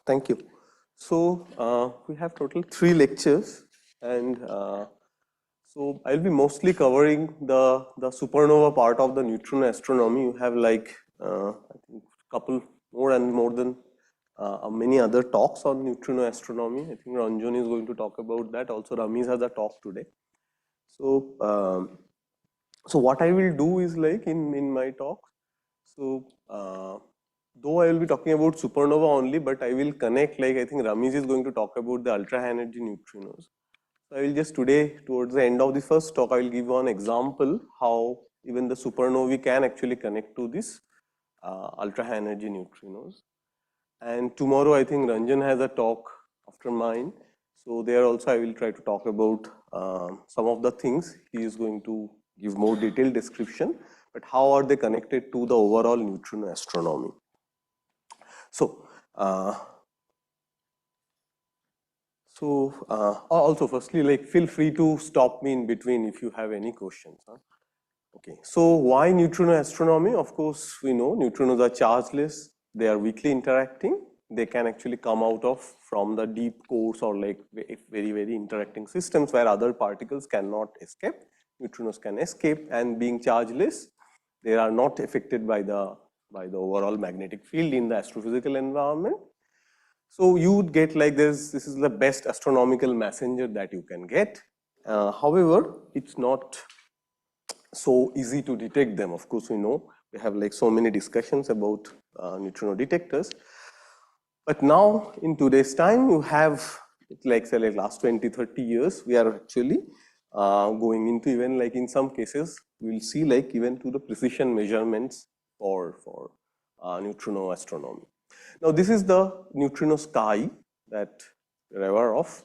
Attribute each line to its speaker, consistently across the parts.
Speaker 1: Thank you. So we have total 3 lectures, and so I'll be mostly covering the supernova part of the neutrino astronomy. You have like I think couple more than many other talks on neutrino astronomy. I think Ranjan is going to talk about that. Also, Ramesh has a talk today. So so what I will do is like in my talk. So though I will be talking about supernova only, but I will connect, like I think Ramesh is going to talk about the ultra high energy neutrinos. So I will just today, towards the end of the first talk, I will give one example how even the supernovae can actually connect to this ultra high energy neutrinos. And tomorrow I think Ranjan has a talk after mine. So there also I will try to talk about some of the things. He is going to give more detailed description, but how are they connected to the overall neutrino astronomy? So, also firstly, like feel free to stop me in between if you have any questions. Huh? Okay, so why neutrino astronomy? Of course, we know neutrinos are chargeless. They are weakly interacting. They can actually come out of from the deep cores or like very interacting systems where other particles cannot escape. Neutrinos can escape, and being chargeless, they are not affected by the overall magnetic field in the astrophysical environment. So you would get like this is the best astronomical messenger that you can get. However, it's not so easy to detect them. Of course, we know we have like so many discussions about neutrino detectors. But now in today's time, you have like say like last 20-30 years, we are actually going into even like in some cases, we'll see like even to the precision measurements for neutrino astronomy. Now this is the neutrino sky that you're aware of.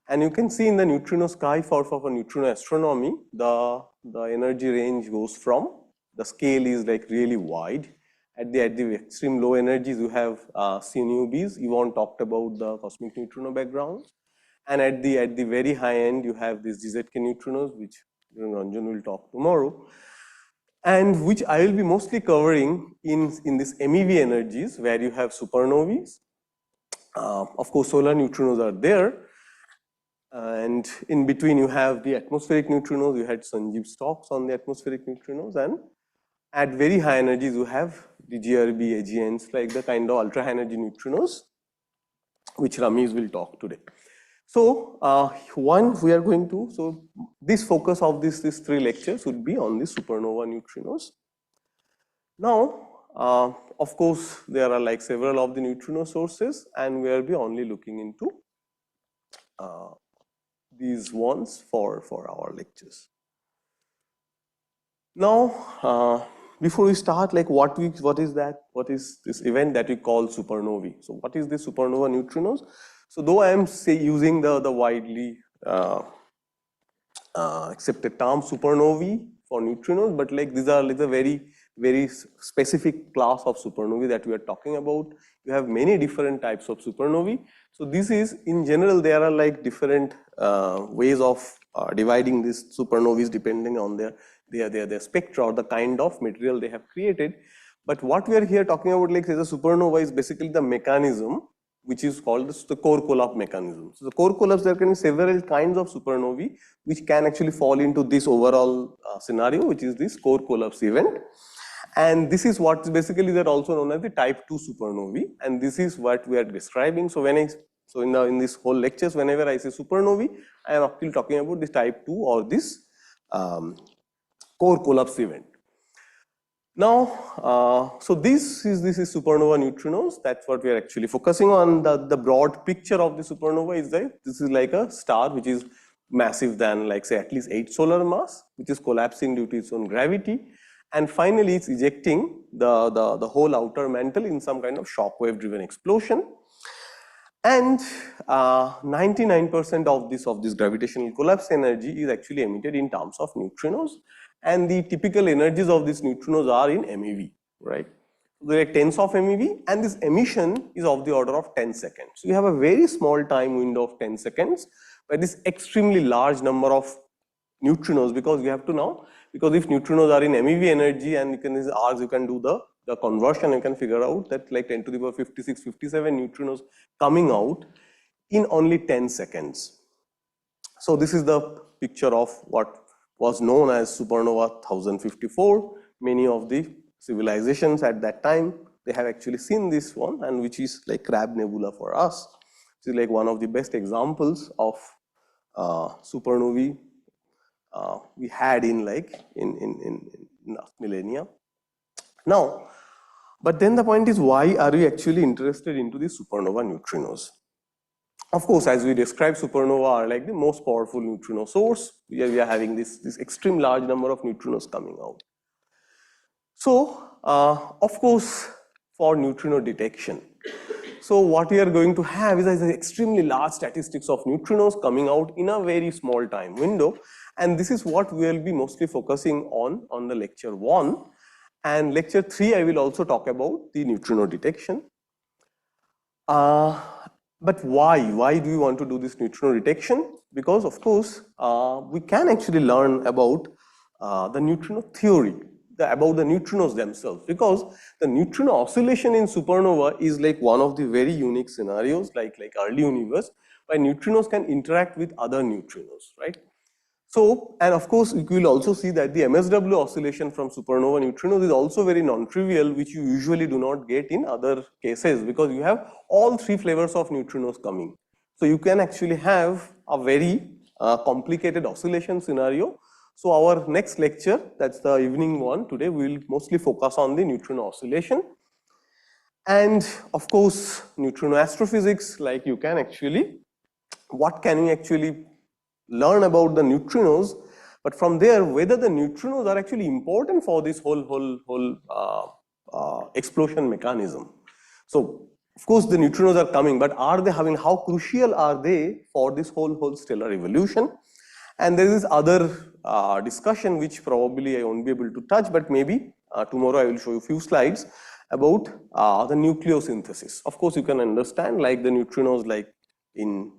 Speaker 1: And you can see in the neutrino sky for neutrino astronomy, the energy range goes from, the scale is like really wide. At the extreme low energies, you have CNUBs. Yvonne talked about the cosmic neutrino background. And at the very high end, you have these GZK neutrinos, which Ranjan will talk tomorrow. And which I will be mostly covering in this MEV energies, where you have supernovae. Of course, solar neutrinos are there. And in between, you have the atmospheric neutrinos. You had Sanjeev's talks on the atmospheric neutrinos. And at very high energies, you have the GRB, AGNs, like the kind of ultra high energy neutrinos, which Ramesh will talk today. So one we are going to, so this focus of these 3 lectures would be on the supernova neutrinos. Now, of course, there are like several of the neutrino sources, and we will be only looking into these ones for our lectures. Now, before we start, like what is this event that we call supernovae? So what is the supernova neutrinos? So though I am using the widely accepted term supernovae for neutrinos, but like these are like a very specific class of supernovae that we are talking about. You have many different types of supernovae. So this is, in general, there are like different ways of dividing these supernovae depending on their spectra or the kind of material they have created. But what we are here talking about, like as a supernova, is basically the mechanism which is called the core collapse mechanism. So the core collapse, there can be several kinds of supernovae which can actually fall into this overall scenario, which is this core collapse event. And this is what basically they're also known as the type 2 supernovae, and this is what we are describing. So when in this whole lectures, whenever I say supernovae, I am actually talking about this type 2 or this core collapse event. Now, so this is supernova neutrinos. That's what we are actually focusing on. The broad picture of the supernova is that this is like a star which is massive than, like say, at least 8 solar mass, which is collapsing due to its own gravity, and finally it's ejecting the whole outer mantle in some kind of shock wave driven explosion. And 99% of this gravitational collapse energy is actually emitted in terms of neutrinos. And the typical energies of these neutrinos are in MeV, right? There are tens of MeV, and this emission is of the order of 10 seconds. So you have a very small time window of 10 seconds, where this extremely large number of neutrinos, because you have to now, because if neutrinos are in MeV energy and you can you can do the conversion, you can figure out that like 10 to the power 56, 57 neutrinos coming out in only 10 seconds. So this is the picture of what was known as supernova 1054. Many of the civilizations at that time, they have actually seen this one, and which is like Crab Nebula for us. This is like one of the best examples of supernovae we had in last millennia. Now, but then the point is, why are we actually interested into the supernova neutrinos? Of course, as we described, supernova are like the most powerful neutrino source. We are having this extreme large number of neutrinos coming out. So, of course, for neutrino detection, so what we are going to have is an extremely large statistics of neutrinos coming out in a very small time window, and this is what we will be mostly focusing on the lecture 1. And lecture 3, I will also talk about the neutrino detection. But why? Why do we want to do this neutrino detection? Because of course, we can actually learn about the neutrino theory, about the neutrinos themselves, because the neutrino oscillation in supernova is like one of the very unique scenarios, like early universe, where neutrinos can interact with other neutrinos, right? So, and of course, you will also see that the MSW oscillation from supernova neutrinos is also very non-trivial, which you usually do not get in other cases, because you have all 3 flavors of neutrinos coming. So you can actually have a very complicated oscillation scenario. So our next lecture, that's the evening one today, we will mostly focus on the neutrino oscillation. And of course, neutrino astrophysics, like you can actually, what can we actually learn about the neutrinos, but from there, whether the neutrinos are actually important for this whole explosion mechanism. So, of course, the neutrinos are coming, but are they having, how crucial are they for this whole stellar evolution? And there is other discussion which probably I won't be able to touch, but maybe tomorrow I will show you a few slides about the nucleosynthesis. Of course, you can understand like the neutrinos, like in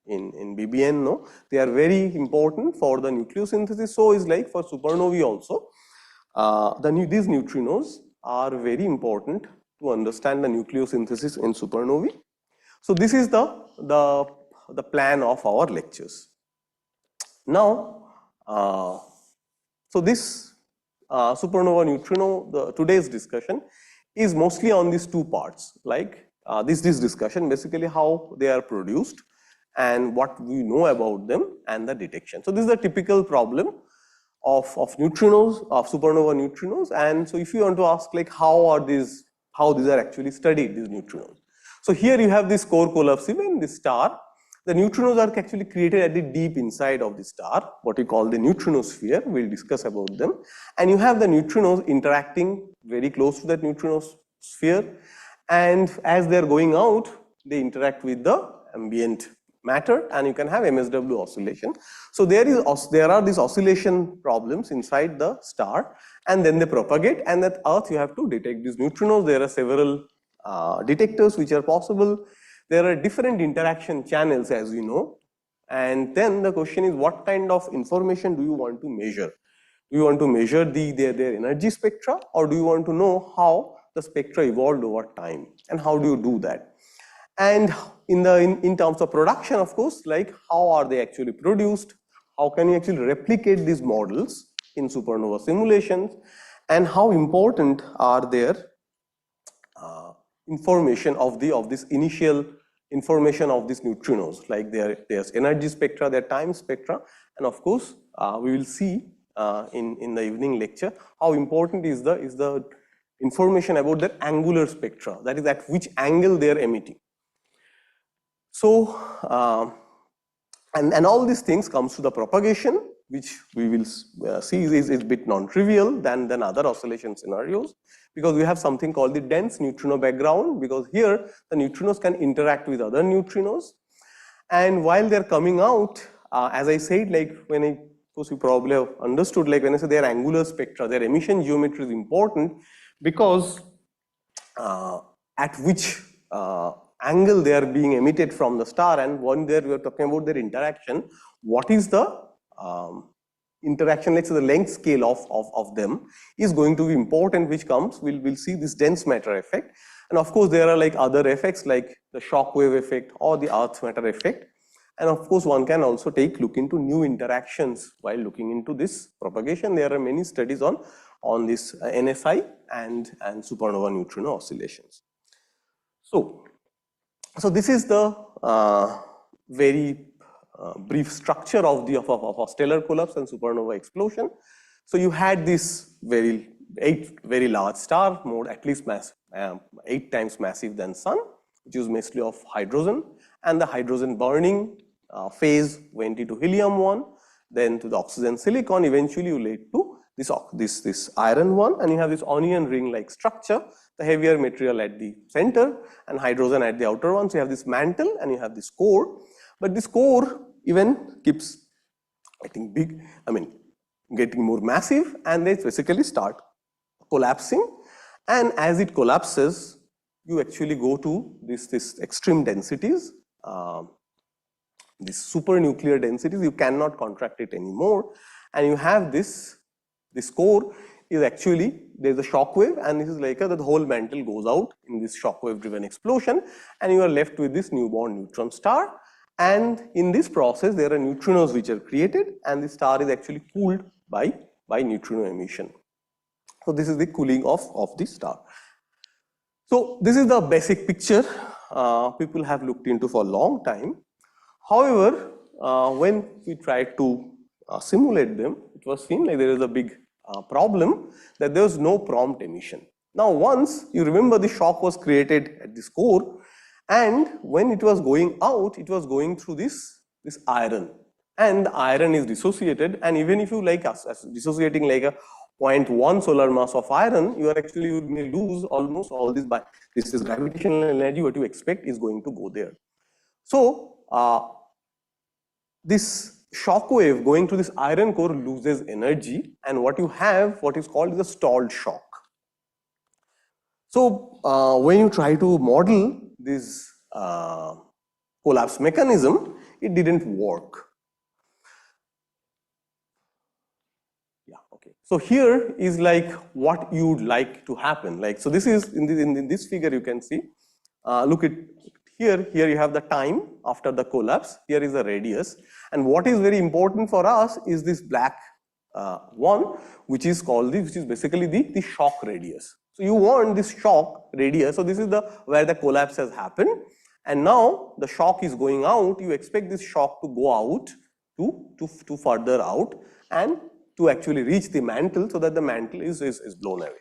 Speaker 1: BBN, no, they are very important for the nucleosynthesis. So is like for supernovae also. These neutrinos are very important to understand the nucleosynthesis in supernovae. So this is the plan of our lectures. Now, so this supernova neutrino, today's discussion is mostly on these 2 parts, like this discussion, basically how they are produced and what we know about them and the detection. So this is a typical problem of neutrinos, of supernova neutrinos. And so if you want to ask like how these are actually studied, these neutrinos. So here you have this core collapsive in this star. The neutrinos are actually created at the deep inside of the star, what we call the neutrinosphere. We'll discuss about them. And you have the neutrinos interacting very close to that neutrinosphere. And as they're going out, they interact with the ambient matter, and you can have MSW oscillation. So there are these oscillation problems inside the star, and then they propagate, and at Earth you have to detect these neutrinos. There are several detectors which are possible. There are different interaction channels, as we know. And then the question is, what kind of information do you want to measure? Do you want to measure their energy spectra, or do you want to know how the spectra evolved over time, and how do you do that? And in terms of production, of course, like how are they actually produced? How can you actually replicate these models in supernova simulations? And how important are their information of this initial information of these neutrinos, like their energy spectra, their time spectra, and of course we will see in the evening lecture how important is the information about their angular spectra, that is at which angle they are emitting. So and all these things comes to the propagation, which we will see is a bit non-trivial than other oscillation scenarios, because we have something called the dense neutrino background, because here the neutrinos can interact with other neutrinos, and while they're coming out, as I said, like of course you probably have understood, like when I say their angular spectra, their emission geometry is important, because at which angle they are being emitted from the star, and when we are talking about their interaction, what is the interaction, let's say the length scale of them is going to be important, which comes, we'll see this dense matter effect. And of course, there are like other effects like the shock wave effect or the earth matter effect. And of course, one can also look into new interactions while looking into this propagation. There are many studies on this NSI and supernova neutrino oscillations. So this is the very brief structure of a stellar collapse and supernova explosion. So you had this very large star, more at least 8 times massive than Sun, which is mostly of hydrogen, and the hydrogen burning phase went into helium-1, then to the oxygen silicon. Eventually, you led to this iron one, and you have this onion ring-like structure, the heavier material at the center and hydrogen at the outer one. So you have this mantle and you have this core, but this core even keeps getting more massive, and they basically start collapsing. And as it collapses, you actually go to this extreme densities, these supernuclear densities. You cannot contract it anymore, and you have this core is actually, there's a shock wave, and this is like the whole mantle goes out in this shock wave driven explosion, and you are left with this newborn neutron star. And in this process, there are neutrinos which are created, and the star is actually cooled by neutrino emission. So this is the cooling of the star. So this is the basic picture people have looked into for a long time. However, when we tried to simulate them, it was seen like there is a big problem that there was no prompt emission. Now, once you remember, the shock was created at this core, and when it was going out, it was going through this iron, and the iron is dissociated. And even if you as dissociating like a 0.1 solar mass of iron, you may lose almost all this by this gravitational energy. What you expect is going to go there. So this shock wave going through this iron core loses energy, and what you have, what is called the stalled shock. So when you try to model this collapse mechanism, it didn't work. Yeah, okay. So here is like what you would like to happen. Like, so this is in this figure you can see. Look at here you have the time after the collapse. Here is the radius, and what is very important for us is this black one, which is basically the shock radius. So you want this shock radius. So this is where the collapse has happened, and now the shock is going out. You expect this shock to go out to further out and to actually reach the mantle, so that the mantle is blown away.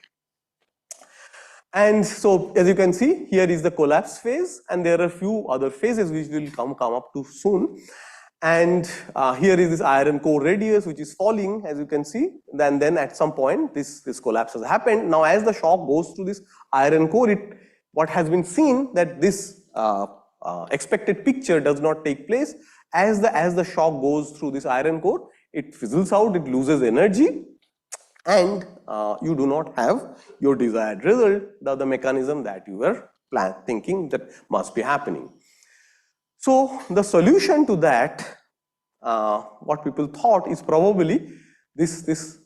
Speaker 1: And so, as you can see, here is the collapse phase, and there are a few other phases which will come up to soon. And here is this iron core radius, which is falling, as you can see. Then at some point, this collapse has happened. Now, as the shock goes through this iron core, what has been seen that this expected picture does not take place. As the shock goes through this iron core, it fizzles out, it loses energy, and you do not have your desired result, the mechanism that you were thinking that must be happening. So the solution to that, what people thought is probably this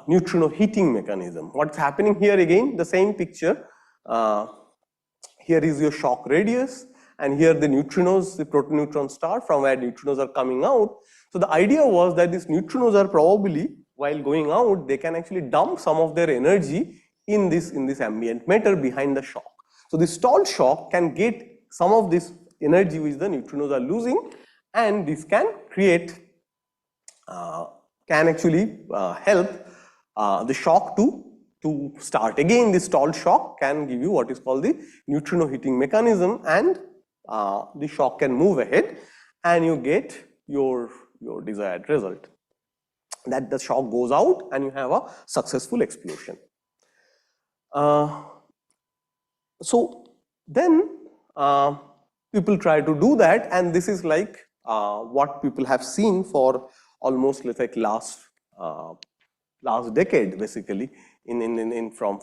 Speaker 1: neutrino heating mechanism. What's happening here again, the same picture. Here is your shock radius, and here the neutrinos, the protoneutron star from where neutrinos are coming out. So the idea was that these neutrinos are probably, while going out, they can actually dump some of their energy in this ambient matter behind the shock. So the stalled shock can get some of this energy which the neutrinos are losing, and this can create, can actually help the shock to start again. This stalled shock can give you what is called the neutrino heating mechanism, and the shock can move ahead, and you get your desired result. That the shock goes out and you have a successful explosion. So then people try to do that, and this is like what people have seen for almost like last decade, basically, from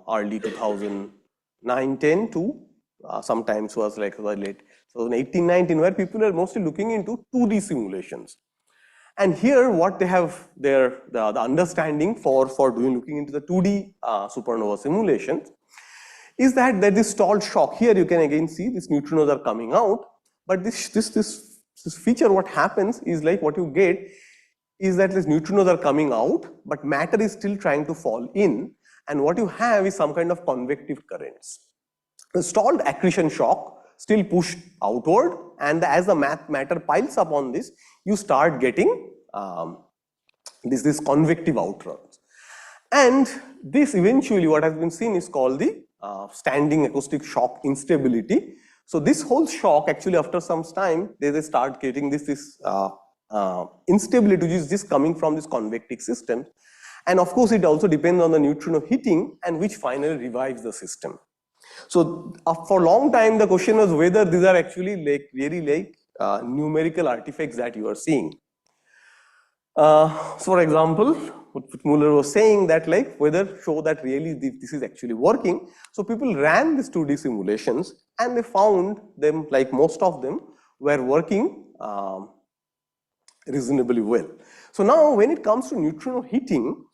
Speaker 1: early 2009-10 to sometimes was like late 2018-19, where people are mostly looking into 2D simulations. And here what they have the understanding for looking into the 2D supernova simulations is that this stalled shock, here you can again see these neutrinos are coming out, but this feature, what happens is like what you get is that these neutrinos are coming out, but matter is still trying to fall in, and what you have is some kind of convective currents. The stalled accretion shock still pushed outward, and as the matter piles up on this, you start getting this convective outruns. And this eventually, what has been seen is called the standing acoustic shock instability. So this whole shock, actually after some time, they start getting this instability, which is just coming from this convective system. And of course, it also depends on the neutrino hitting, and which finally revives the system. So for a long time, the question was whether these are actually really numerical artifacts that you are seeing. So for example, what Muller was saying that whether show that really this is actually working. So people ran these 2D simulations, and they found them, most of them were working reasonably well. So now when it comes to neutrino hitting,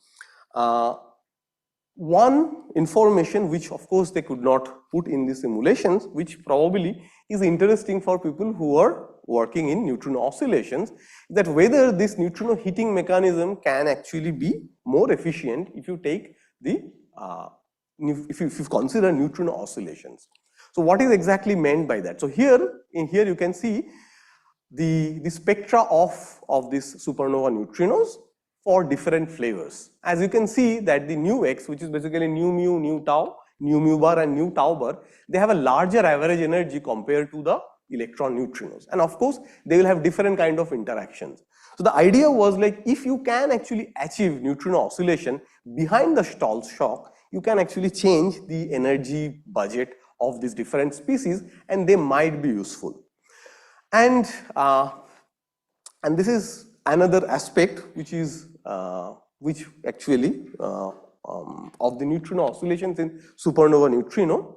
Speaker 1: one information which of course they could not put in the simulations, which probably is interesting for people who are working in neutrino oscillations, that whether this neutrino hitting mechanism can actually be more efficient if you take the if you consider neutrino oscillations. So what is exactly meant by that? So here you can see the spectra of these supernova neutrinos for different flavors. As you can see that the nu x, which is basically nu mu, nu tau, nu mu bar and nu tau bar, they have a larger average energy compared to the electron neutrinos. And of course, they will have different kind of interactions. So the idea was if you can actually achieve neutrino oscillation behind the stall shock, you can actually change the energy budget of these different species, and they might be useful. And this is another aspect which is which actually of the neutrino oscillations in supernova neutrino.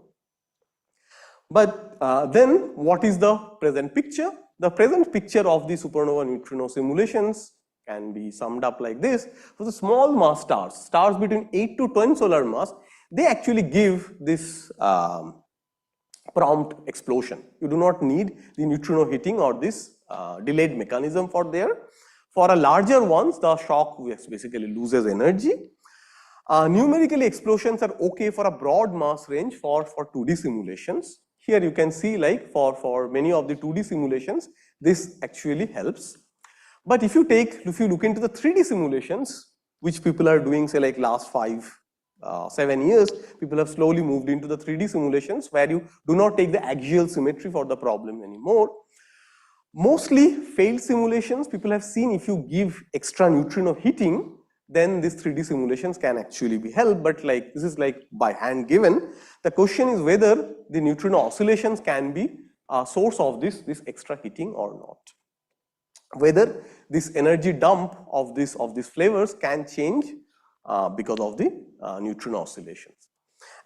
Speaker 1: But then what is the present picture? The present picture of the supernova neutrino simulations can be summed up like this. For the small mass stars between 8 to 10 solar mass, they actually give this prompt explosion. You do not need the neutrino hitting or this delayed mechanism for there. For a larger ones, the shock basically loses energy. Numerically, explosions are okay for a broad mass range for 2D simulations. Here you can see for many of the 2D simulations, this actually helps. But if you look into the 3D simulations, which people are doing, say last 5-7 years, people have slowly moved into the 3D simulations where you do not take the axial symmetry for the problem anymore. Mostly failed simulations, people have seen if you give extra neutrino hitting, then these 3D simulations can actually be helped, but this is by hand given. The question is whether the neutrino oscillations can be a source of this extra hitting or not. Whether this energy dump of these flavors can change because of the neutrino oscillations.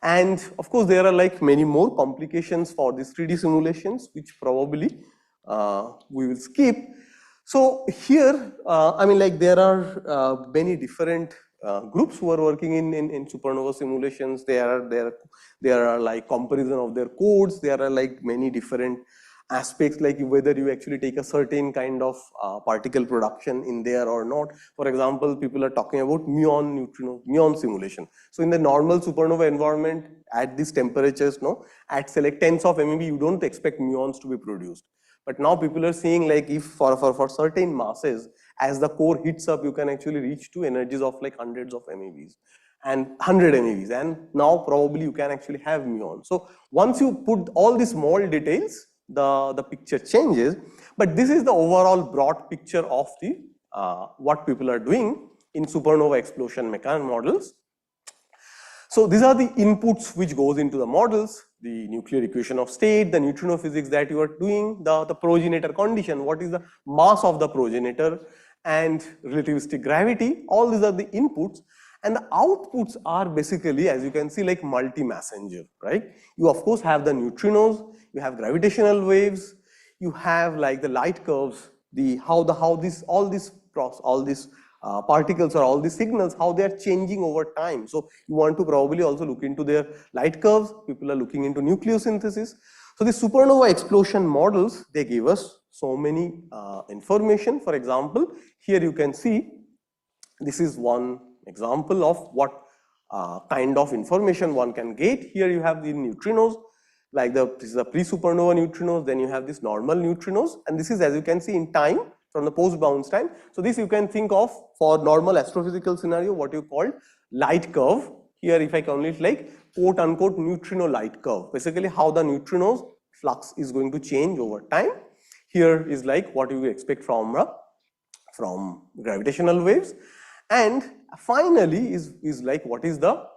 Speaker 1: And of course, there are many more complications for these 3D simulations, which probably we will skip. So here, I mean, there are many different groups who are working in supernova simulations. There are comparison of their codes. There are many different aspects, whether you actually take a certain kind of particle production in there or not. For example, people are talking about muon simulation. So in the normal supernova environment, at these temperatures, at say tens of MeV, you don't expect muons to be produced. But now people are seeing if for certain masses, as the core heats up, you can actually reach to energies of hundreds of MeVs and 100 MeVs, and now probably you can actually have muons. So once you put all these small details, the picture changes. But this is the overall broad picture of the what people are doing in supernova explosion mechanism models. So these are the inputs which goes into the models: the nuclear equation of state, the neutrino physics that you are doing, the progenitor condition, what is the mass of the progenitor, and relativistic gravity. All these are the inputs, and the outputs are basically, as you can see, multi-messenger, right? You of course have the neutrinos, you have gravitational waves, you have the light curves how all these particles or all these signals, how they are changing over time. So you want to probably also look into their light curves. People are looking into nucleosynthesis. So the supernova explosion models, they give us so many information. For example, here you can see this is one example of what kind of information one can get. Here you have the neutrinos, like this is the pre-supernova neutrinos, then you have this normal neutrinos, and this is, as you can see, in time, from the post-bounce time. So this you can think of for normal astrophysical scenario, what you call light curve. Here if I call it like quote unquote neutrino light curve, basically how the neutrinos flux is going to change over time. Here is like what you expect from gravitational waves. And finally is like what is the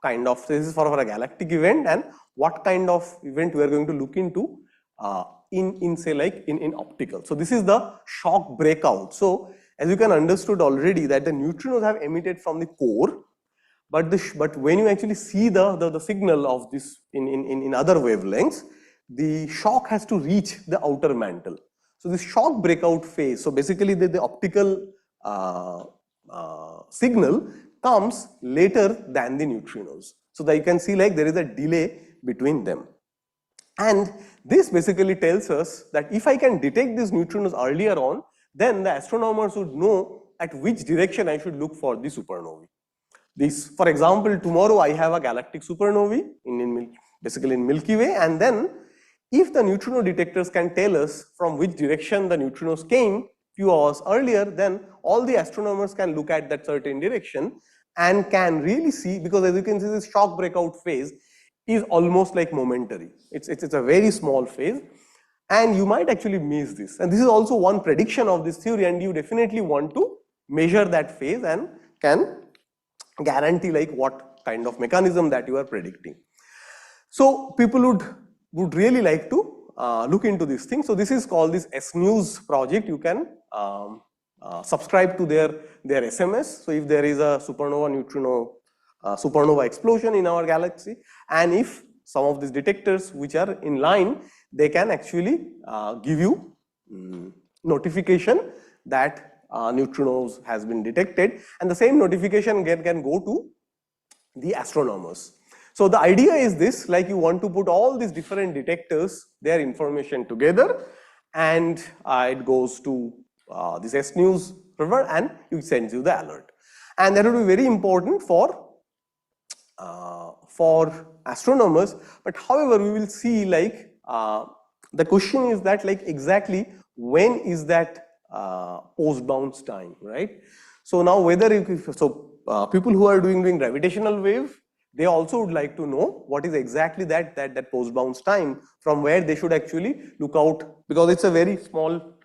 Speaker 1: kind of, this is for a galactic event, and what kind of event we are going to look into in say like in optical. So this is the shock breakout. So as you can understood already that the neutrinos have emitted from the core, but when you actually see the signal of this in other wavelengths, the shock has to reach the outer mantle. So this shock breakout phase, so basically the optical signal comes later than the neutrinos. So that you can see like there is a delay between them. And this basically tells us that if I can detect these neutrinos earlier on, then the astronomers would know at which direction I should look for the supernovae. This, for example, tomorrow I have a galactic supernovae basically in Milky Way, and then if the neutrino detectors can tell us from which direction the neutrinos came few hours earlier, then all the astronomers can look at that certain direction and can really see, because as you can see this shock breakout phase is almost like momentary. It's a very small phase, and you might actually miss this. And this is also one prediction of this theory, and you definitely want to measure that phase and can guarantee like what kind of mechanism that you are predicting. So people would really like to look into this thing. So this is called this SNews project. You can subscribe to their SMS. So if there is a supernova explosion in our galaxy, and if some of these detectors which are in line, they can actually give you notification that neutrinos has been detected, and the same notification can go to the astronomers. So the idea is this, like you want to put all these different detectors, their information together, and it goes to this SNews server and it sends you the alert. And that would be very important for astronomers. But however, we will see like the question is that like exactly when is that post bounce time, right? So now whether people who are doing gravitational wave, they also would like to know what is exactly that post bounce time, from where they should actually look out, because it's a very small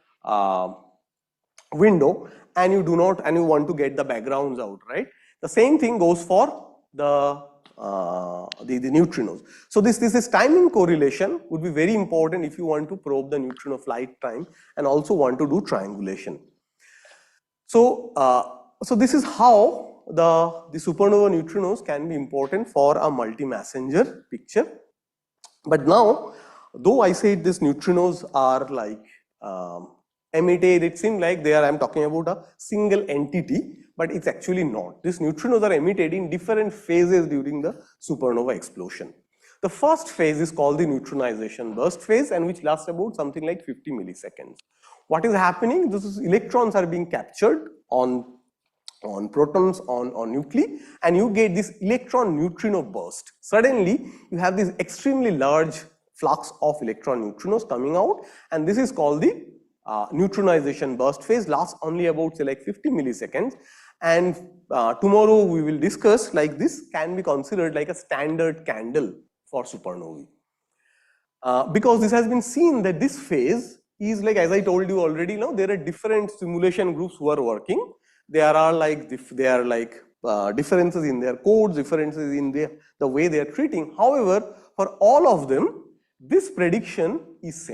Speaker 1: window, and you want to get the backgrounds out, right? The same thing goes for the neutrinos. So this timing correlation would be very important if you want to probe the neutrino flight time and also want to do triangulation. So so this is how the supernova neutrinos can be important for a multi-messenger picture. But now, though I said these neutrinos are like emitted, it seems like I'm talking about a single entity, but it's actually not. These neutrinos are emitted in different phases during the supernova explosion. The first phase is called the neutronization burst phase, and which lasts about something like 50 milliseconds. What is happening? These electrons are being captured on protons, on nuclei, and you get this electron neutrino burst. Suddenly, you have this extremely large flux of electron neutrinos coming out, and this is called the neutronization burst phase. Lasts only about say like 50 milliseconds. And tomorrow we will discuss like this can be considered like a standard candle for supernovae, because this has been seen that this phase is like, as I told you already, now there are different simulation groups who are working. There are like differences in their codes, differences in the way they are treating. However, for all of them, this prediction is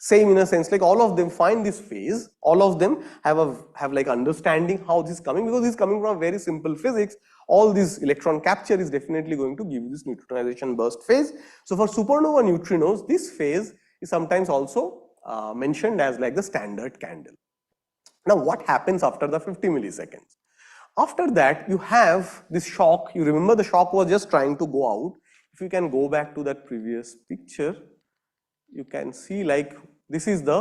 Speaker 1: same in a sense, like all of them find this phase, all of them have like understanding how this is coming, because this is coming from very simple physics. All this electron capture is definitely going to give this neutronization burst phase. So for supernova neutrinos, this phase is sometimes also mentioned as like the standard candle. Now what happens after the 50 milliseconds? After that you have this shock. You remember the shock was just trying to go out. If you can go back to that previous picture, you can see like this is the,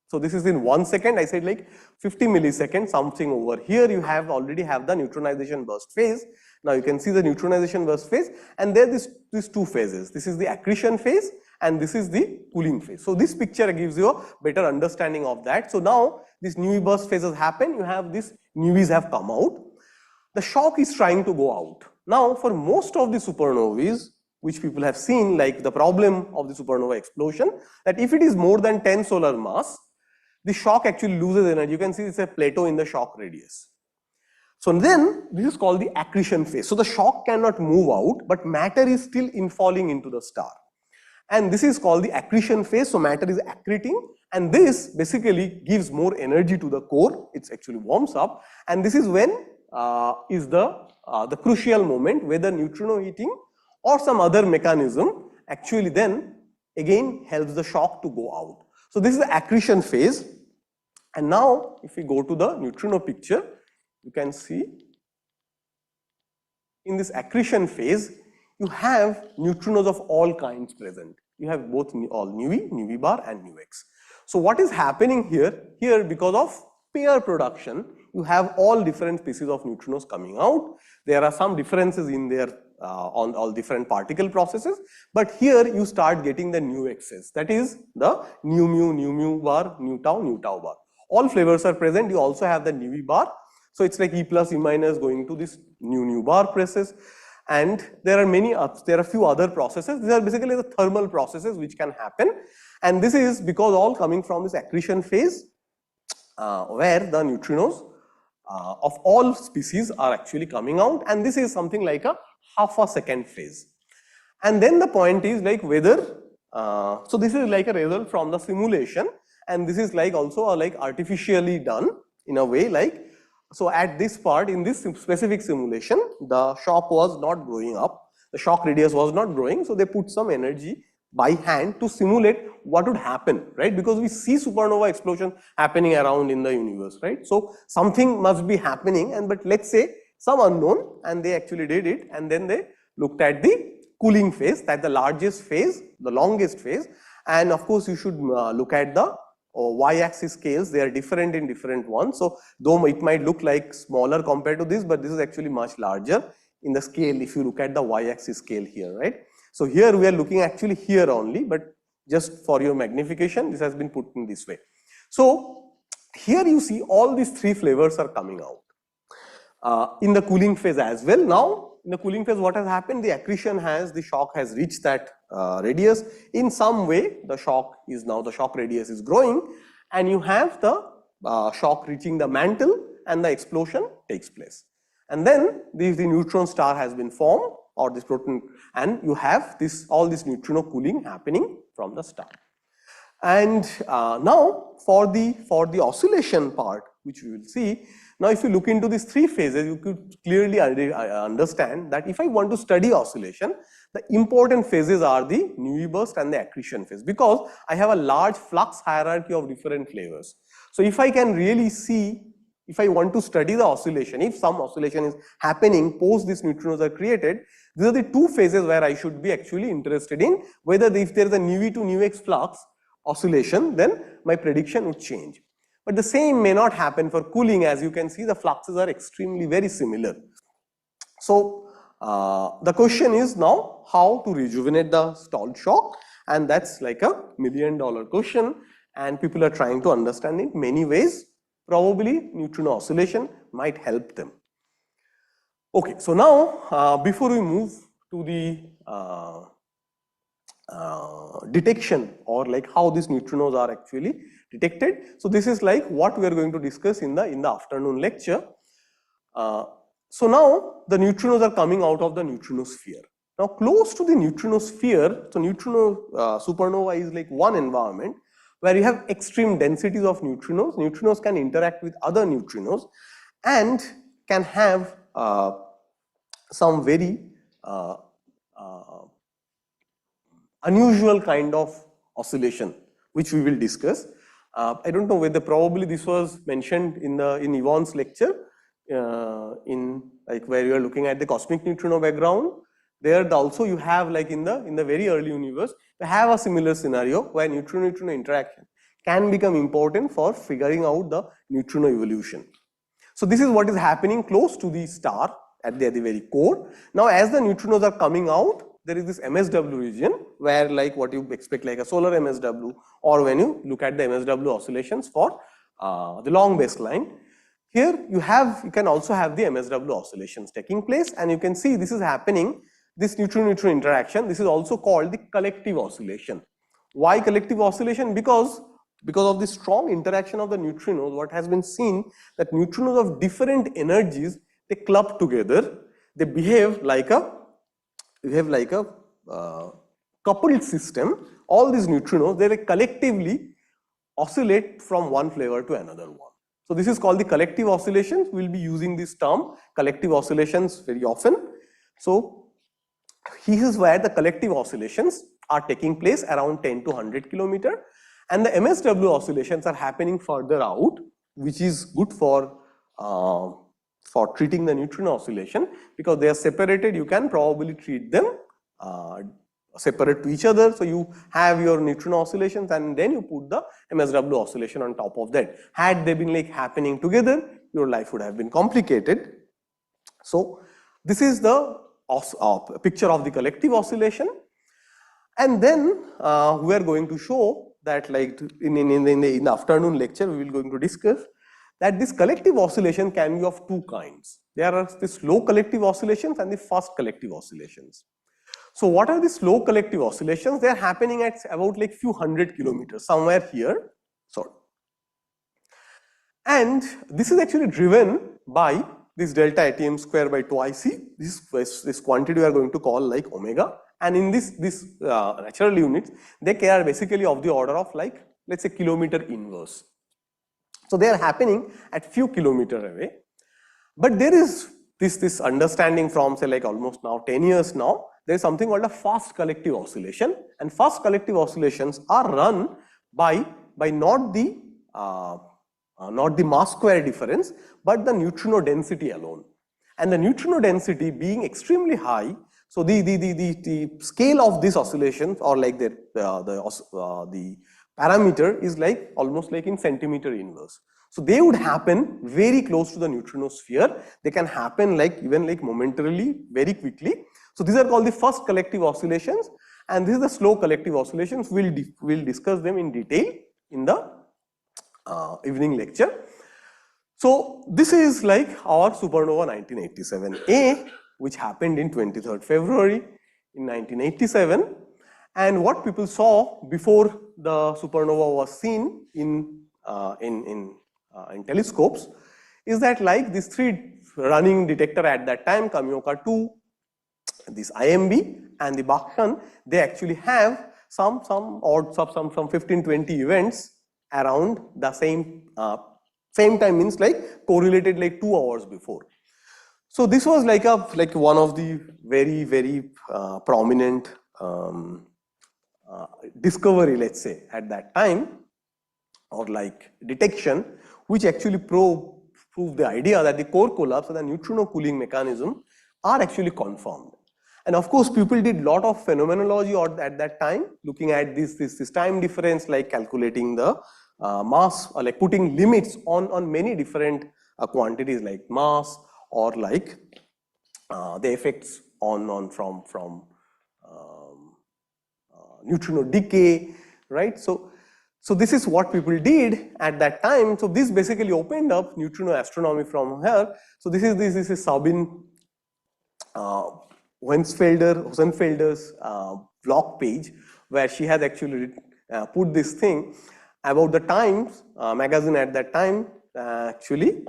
Speaker 1: so this is in 1 second. I said like 50 milliseconds, something over here you have already have the neutronization burst phase. Now you can see the neutronization burst phase, and there these two phases. This is the accretion phase and this is the cooling phase. So this picture gives you a better understanding of that. So now these new burst phases happen, you have this newies have come out. The shock is trying to go out. Now for most of the supernovae, which people have seen, like the problem of the supernova explosion, that if it is more than 10 solar mass, the shock actually loses energy. You can see it's a plateau in the shock radius. So then this is called the accretion phase. So the shock cannot move out, but matter is still infalling into the star. And this is called the accretion phase. So matter is accreting, and this basically gives more energy to the core. It actually warms up, and this is when is the crucial moment, whether neutrino heating or some other mechanism actually then again helps the shock to go out. So this is the accretion phase. And now if we go to the neutrino picture, you can see in this accretion phase you have neutrinos of all kinds present. You have both all nu-e, nu-e bar and nu-x. So what is happening here? Here, because of pair production, you have all different species of neutrinos coming out. There are some differences in their on all different particle processes, but here you start getting the nu-x's. That is the nu bar, nu tau bar. All flavors are present. You also have the nu-e bar. So it's like E plus, E minus going to this nu bar process. And there are a few other processes. These are basically the thermal processes which can happen. And this is because all coming from this accretion phase, where the neutrinos of all species are actually coming out. And this is something like a half a second phase. And then the point is like whether, so this is like a result from the simulation. And this is like also like artificially done in a way, like, so at this part in this specific simulation, the shock was not growing up, the shock radius was not growing, so they put some energy by hand to simulate what would happen, right? Because we see supernova explosion happening around in the universe, right? So something must be happening, and but let's say some unknown, and they actually did it, and then they looked at the cooling phase, that's the largest phase, the longest phase, and of course you should look at the y-axis scales. They are different in different ones. So though it might look like smaller compared to this, but this is actually much larger in the scale if you look at the y-axis scale here, right? So here we are looking actually here only, but just for your magnification, this has been put in this way. So here you see all these three flavors are coming out in the cooling phase as well. Now in the cooling phase, what has happened? The accretion the shock has reached that radius. In some way, the shock radius is growing, and you have the shock reaching the mantle, and the explosion takes place. And then the neutron star has been formed, or this proton, and you have all this neutrino cooling happening from the star. And now for the oscillation part, which we will see. Now if you look into these three phases, you could clearly understand that if I want to study oscillation, the important phases are the nu-e burst and the accretion phase, because I have a large flux hierarchy of different flavors. So if I can really see, if I want to study the oscillation, if some oscillation is happening post these neutrinos are created, these are the two phases where I should be actually interested in, whether if there is a nu-e to nu-x flux oscillation, then my prediction would change. But the same may not happen for cooling. As you can see, the fluxes are extremely very similar. So the question is now how to rejuvenate the stalled shock, and that's like a $1 million question, and people are trying to understand in many ways. Probably neutrino oscillation might help them. Okay, so now before we move to the detection, or like how these neutrinos are actually detected. So this is like what we are going to discuss in the afternoon lecture. So now the neutrinos are coming out of the neutrinosphere. Now close to the neutrinosphere, so supernova is like one environment where you have extreme densities of neutrinos. Neutrinos can interact with other neutrinos and can have some very unusual kind of oscillation, which we will discuss. I don't know whether probably this was mentioned in Yvonne's lecture, in like where you are looking at the cosmic neutrino background. There also you have like in the very early universe, you have a similar scenario where neutrino-neutrino interaction can become important for figuring out the neutrino evolution. So this is what is happening close to the star at the very core. Now as the neutrinos are coming out, there is this MSW region where like what you expect like a solar MSW, or when you look at the MSW oscillations for the long baseline. Here you can also have the MSW oscillations taking place, and you can see this is happening, this neutrino-neutrino interaction. This is also called the collective oscillation. Why collective oscillation? Because of the strong interaction of the neutrinos, what has been seen that neutrinos of different energies, they club together, they behave like a coupled system. All these neutrinos, they collectively oscillate from one flavor to another one. So this is called the collective oscillations. We will be using this term collective oscillations very often. So here is where the collective oscillations are taking place around 10 to 100 kilometer, and the MSW oscillations are happening further out, which is good for treating the neutrino oscillation, because they are separated. You can probably treat them separate to each other. So you have your neutrino oscillations and then you put the MSW oscillation on top of that. Had they been like happening together, your life would have been complicated. So this is the picture of the collective oscillation. And then we are going to show that like in the afternoon lecture, we will going to discuss that this collective oscillation can be of two kinds. There are the slow collective oscillations and the fast collective oscillations. So what are the slow collective oscillations? They are happening at about like few hundred kilometers, somewhere here. Sorry. And this is actually driven by this delta ATM square by 2IC. This quantity we are going to call like omega. And in this natural units, they are basically of the order of like, let's say, kilometer inverse. So they are happening at few kilometers away. But there is this understanding from say like almost now 10 years now, there is something called a fast collective oscillation, and fast collective oscillations are run by not the mass square difference, but the neutrino density alone. And the neutrino density being extremely high, so the scale of these oscillations, or like the parameter is like almost like in centimeter inverse. So they would happen very close to the neutrino sphere. They can happen like even like momentarily, very quickly. So these are called the first collective oscillations, and this is the slow collective oscillations. We'll discuss them in detail in the evening lecture. So this is like our supernova 1987A, which happened in 23rd February in 1987. And what people saw before the supernova was seen in telescopes is that like these three running detector at that time, Kamioka 2, this IMB and the Bakshan, they actually have some 15-20 events around the same time, means like correlated like 2 hours before. So this was like one of the very prominent discovery, let's say, at that time, or like detection, which actually proved the idea that the core collapse and the neutrino cooling mechanism are actually confirmed. And of course, people did lot of phenomenology at that time, looking at this time difference, like calculating the mass, or like putting limits on many different quantities like mass, or like the effects from neutrino decay, right? So this is what people did at that time. So this basically opened up neutrino astronomy from here. So this is Sabine Hosenfelder's blog page, where she has actually put this thing about the Times magazine at that time. Actually,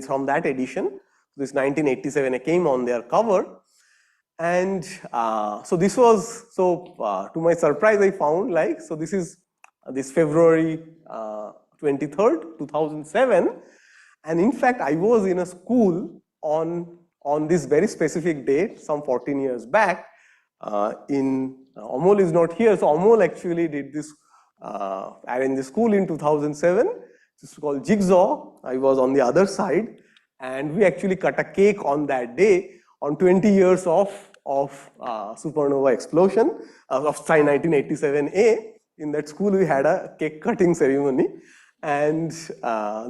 Speaker 1: from that edition, this 1987 came on their cover, and so this was to my surprise, I found like, so this is this February 23rd, 2007, and in fact I was in a school on this very specific date, some 14 years back. Amol is not here, so Amol actually did this arranged the school in 2007. This is called Jigsaw. I was on the other side, and we actually cut a cake on that day on 20 years of supernova explosion of Sky 1987A. In that school, we had a cake cutting ceremony, and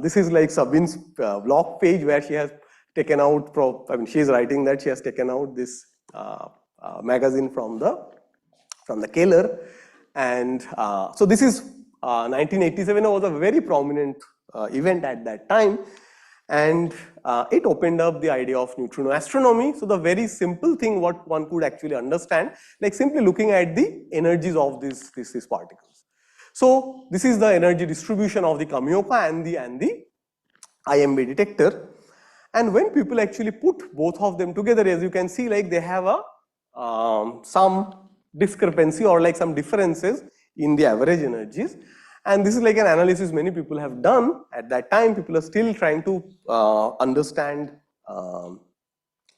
Speaker 1: this is like Sabin's blog page where she has taken out. She is writing that she has taken out this magazine from the Keller, and so this is 1987 was a very prominent event at that time, and it opened up the idea of neutrino astronomy. So the very simple thing what one could actually understand, like simply looking at the energies of these particles. So this is the energy distribution of the Kamioka and the IMB detector. And when people actually put both of them together, as you can see, like they have a some discrepancy or like some differences in the average energies. And this is like an analysis many people have done. At that time, people are still trying to understand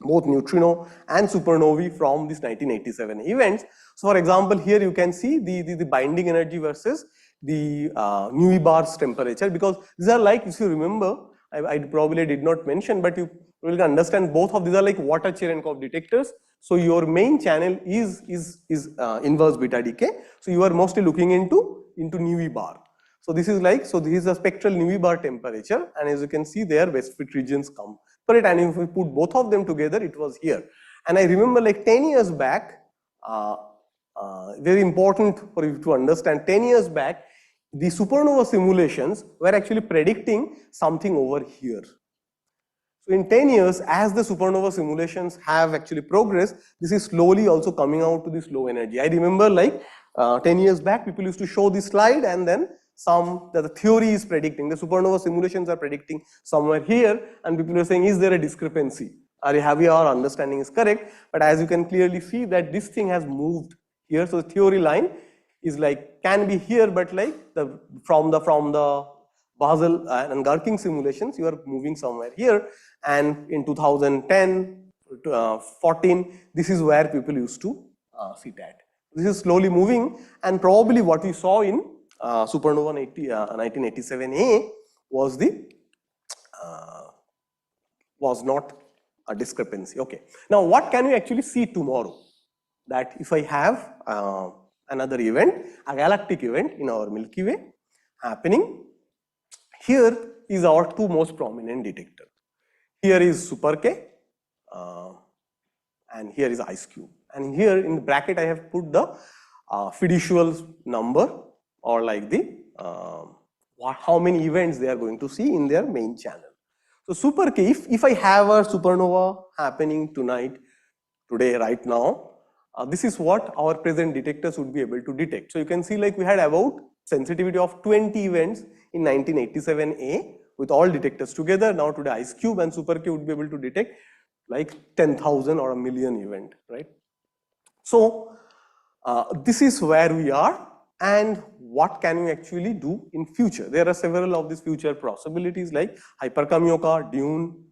Speaker 1: both neutrino and supernovae from these 1987 events. So for example, here you can see the binding energy versus the nu bar's temperature, because these are like, if you remember, I probably did not mention, but you will understand both of these are like water Cherenkov detectors. So your main channel is inverse beta decay. So you are mostly looking into nu bar. So this is like, so this is a spectral nu bar temperature, and as you can see there, west fit regions come for it, and if we put both of them together, it was here. And I remember like 10 years back, very important for you to understand, 10 years back, the supernova simulations were actually predicting something over here. So in 10 years, as the supernova simulations have actually progressed, this is slowly also coming out to this low energy. I remember like 10 years back, people used to show this slide, and then the theory is predicting, the supernova simulations are predicting somewhere here, and people are saying, is there a discrepancy? Have our understanding is correct? But as you can clearly see that this thing has moved here, so the theory line is like, can be here, but like from the Basel and Garking simulations, you are moving somewhere here. And in 2010, 14, this is where people used to sit at. This is slowly moving, and probably what we saw in supernova 1987A was was not a discrepancy. Okay. Now, what can we actually see tomorrow? That if I have another event, a galactic event in our Milky Way happening, here is our two most prominent detectors. Here is Super K, and here is ice cube. And here in the bracket, I have put the fiducial number, or like the how many events they are going to see in their main channel. So Super K, if I have a supernova happening today, right now, this is what our present detectors would be able to detect. So you can see like we had about sensitivity of 20 events in 1987A with all detectors together. Now today ice cube and Super K would be able to detect like 10,000 or a million event, right? So this is where we are, and what can we actually do in future? There are several of these future possibilities like hyperkamioka, Dune,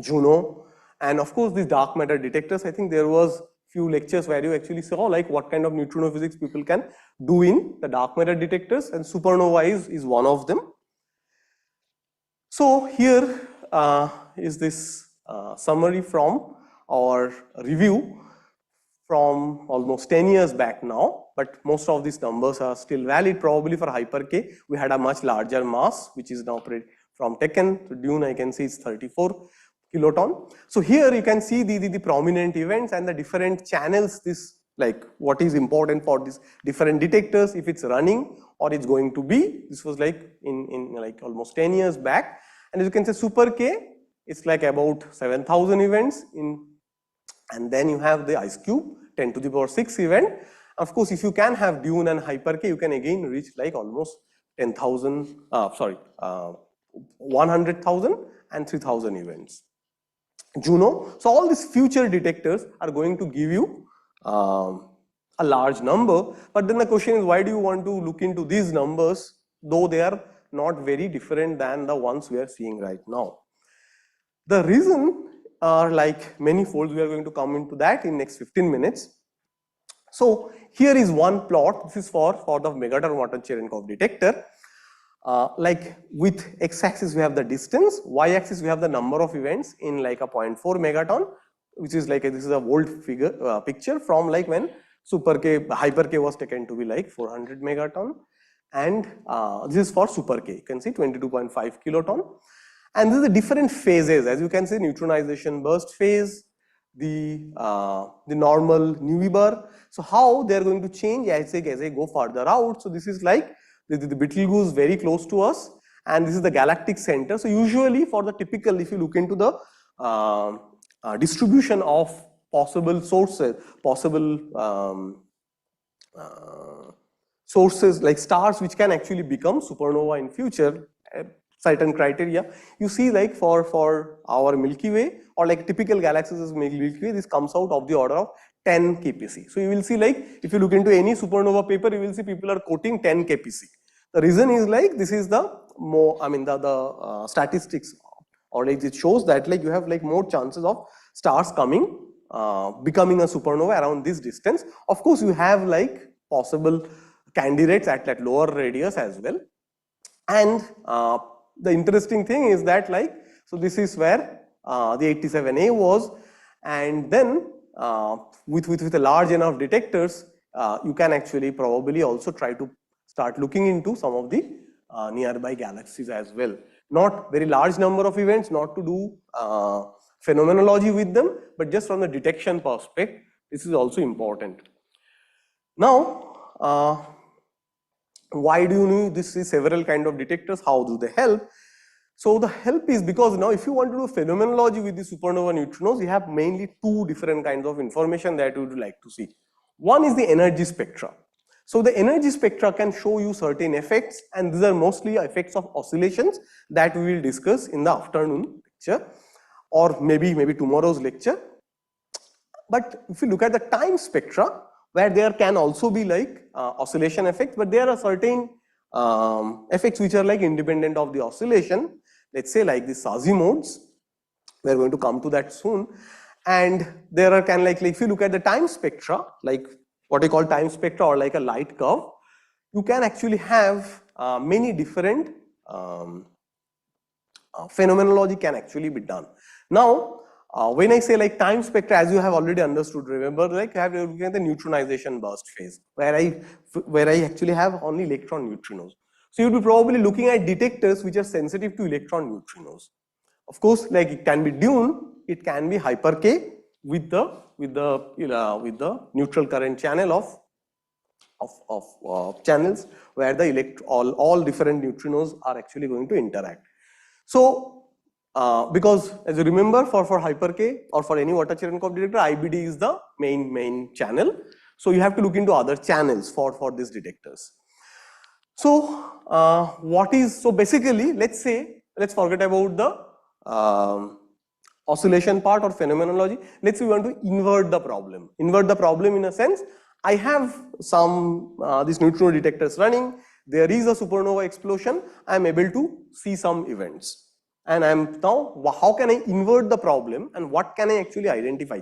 Speaker 1: Juno, and of course these dark matter detectors. I think there was few lectures where you actually saw like what kind of neutrino physics people can do in the dark matter detectors, and supernova is one of them. So here is this summary from our review from almost 10 years back now, but most of these numbers are still valid. Probably for Hyper K, we had a much larger mass, which is now from taken. So Dune, I can see it's 34 kiloton. So here you can see the prominent events and the different channels, this like what is important for these different detectors, if it's running or it's going to be. This was like in like almost 10 years back. And as you can see, Super K, it's like about 7,000 events and then you have the ice cube, 10 to the power 6 event. Of course, if you can have Dune and Hyper K, you can again reach like almost 10,000, 100,000 and 3,000 events. Juno. So all these future detectors are going to give you a large number, but then the question is, why do you want to look into these numbers, though they are not very different than the ones we are seeing right now? The reason are like many folds. We are going to come into that in next 15 minutes. So here is one plot. This is for the megaton water Cherenkov detector. Like with x-axis we have the distance, y-axis we have the number of events in like a 0.4 megaton, which is like this is a volt figure picture from like when super K, hyper K was taken to be like 400 megaton, and this is for super K. You can see 22.5 kiloton, and this is the different phases. As you can see, neutronization burst phase, the normal Newiber. So how they are going to change as I go further out. So this is like the Betelgeuse very close to us, and this is the galactic center. So usually for the typical, if you look into the distribution of possible sources, sources like stars which can actually become supernova in future, certain criteria. You see like for our Milky Way or like typical galaxies Milky Way, this comes out of the order of 10 kpc. So you will see like if you look into any supernova paper, you will see people are quoting 10 kpc. The reason is like this is the more, I mean the statistics, or like it shows that like you have like more chances of stars coming, becoming a supernova around this distance. Of course, you have like possible candidates at that lower radius as well. And the interesting thing is that like, so this is where the 87A was, and then with a large enough detectors, you can actually probably also try to start looking into some of the nearby galaxies as well. Not very large number of events, not to do phenomenology with them, but just from the detection perspective, this is also important. Now, why do you need this? Is several kind of detectors? How do they help? So the help is because now if you want to do phenomenology with the supernova neutrinos, you have mainly two different kinds of information that you would like to see. One is the energy spectra. So the energy spectra can show you certain effects, and these are mostly effects of oscillations that we will discuss in the afternoon lecture or maybe tomorrow's lecture. But if you look at the time spectra, where there can also be like oscillation effects, but there are certain effects which are like independent of the oscillation. Let's say like the Sazi modes, we are going to come to that soon. And there are kind of like if you look at the time spectra, like what we call time spectra or like a light curve, you can actually have many different phenomenology can actually be done. Now, when I say like time spectra, as you have already understood, remember like I have looking at the neutronization burst phase, where I actually have only electron neutrinos. So you'll be probably looking at detectors which are sensitive to electron neutrinos. Of course, like it can be dune, it can be hyper K with the neutral current channel of channels where the all different neutrinos are actually going to interact. So because as you remember for hyper K or for any water Cherenkov detector, IBD is the main channel. So you have to look into other channels for these detectors. So so basically let's forget about the oscillation part or phenomenology. Let's say we want to invert the problem. Invert the problem in a sense, I have some these neutrino detectors running, there is a supernova explosion, I am able to see some events. And how can I invert the problem and what can I actually identify?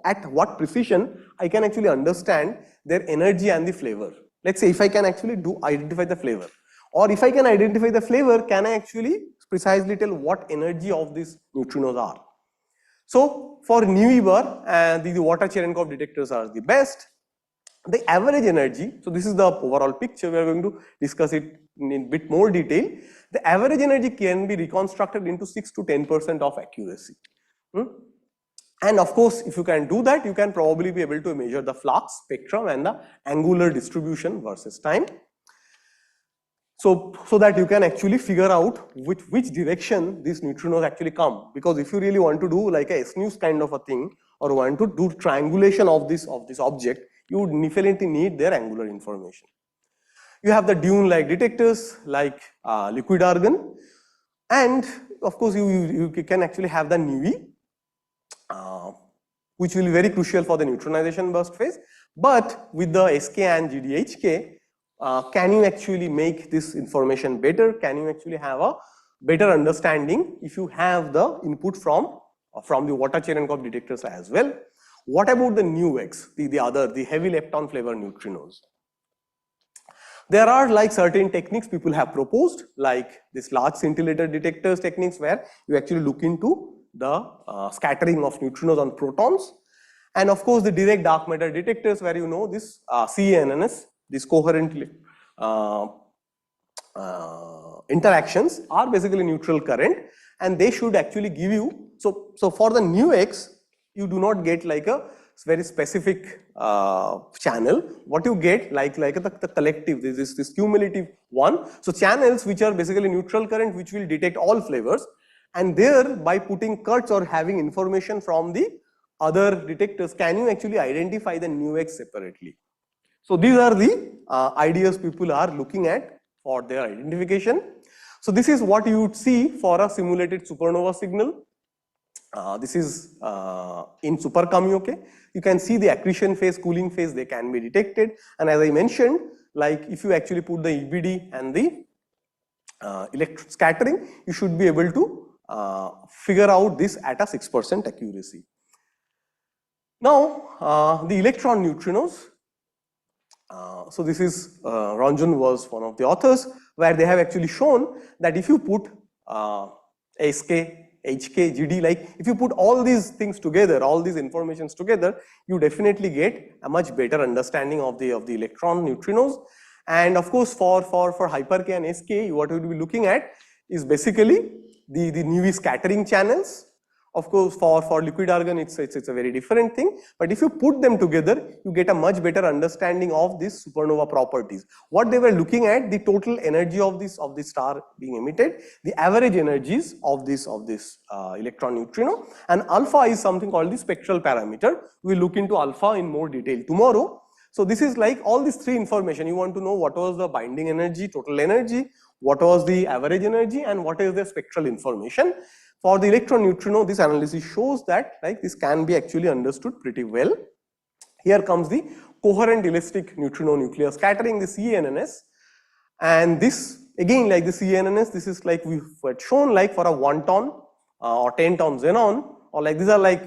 Speaker 1: At what precision I can actually understand their energy and the flavor. Let's say if I can actually identify the flavor, or if I can identify the flavor, can I actually precisely tell what energy of these neutrinos are? So for Newiber, the water Cherenkov detectors are the best. The average energy, so this is the overall picture, we are going to discuss it in a bit more detail. The average energy can be reconstructed into 6 to 10% of accuracy. And of course, if you can do that, you can probably be able to measure the flux spectrum and the angular distribution versus time. So that you can actually figure out which direction these neutrinos actually come. Because if you really want to do like a S-news kind of a thing, or want to do triangulation of this object, you would definitely need their angular information. You have the dune-like detectors like liquid argon, and of course you can actually have the Newi, which will be very crucial for the neutronization burst phase. But with the SK and GDHK, can you actually make this information better? Can you actually have a better understanding if you have the input from the water Cherenkov detectors as well? What about the nu X, the heavy lepton flavor neutrinos? There are like certain techniques people have proposed, like this large scintillator detectors techniques, where you actually look into the scattering of neutrinos on protons. And of course, the direct dark matter detectors, where you know this CNNS, these coherent interactions are basically neutral current, and they should actually give you, so for the nu X, you do not get like a very specific channel. What you get like the collective, this cumulative one. So channels which are basically neutral current, which will detect all flavors, and there by putting cuts or having information from the other detectors, can you actually identify the nu X separately? So these are the ideas people are looking at for their identification. So this is what you would see for a simulated supernova signal. This is in super Kamiokee. You can see the accretion phase, cooling phase, they can be detected. And as I mentioned, like if you actually put the EBD and the electron scattering, you should be able to figure out this at a 6% accuracy. Now, the electron neutrinos. So this is, Ranjan was one of the authors, where they have actually shown that if you put SK, HK, GD, like if you put all these things together, all these informations together, you definitely get a much better understanding of the electron neutrinos. And of course, for hyper K and SK, what we will be looking at is basically the nu scattering channels. Of course, for liquid argon, it's a very different thing. But if you put them together, you get a much better understanding of these supernova properties. What they were looking at, the total energy of this star being emitted, the average energies of this electron neutrino, and alpha is something called the spectral parameter. We'll look into alpha in more detail tomorrow. So this is like all these three information. You want to know what was the binding energy, total energy, what was the average energy, and what is the spectral information. For the electron neutrino, this analysis shows that like this can be actually understood pretty well. Here comes the coherent elastic neutrino nuclear scattering, the CNNS. And this again, like the CNNS, this is like we've shown like for a 1 ton or 10 ton xenon, or like these are like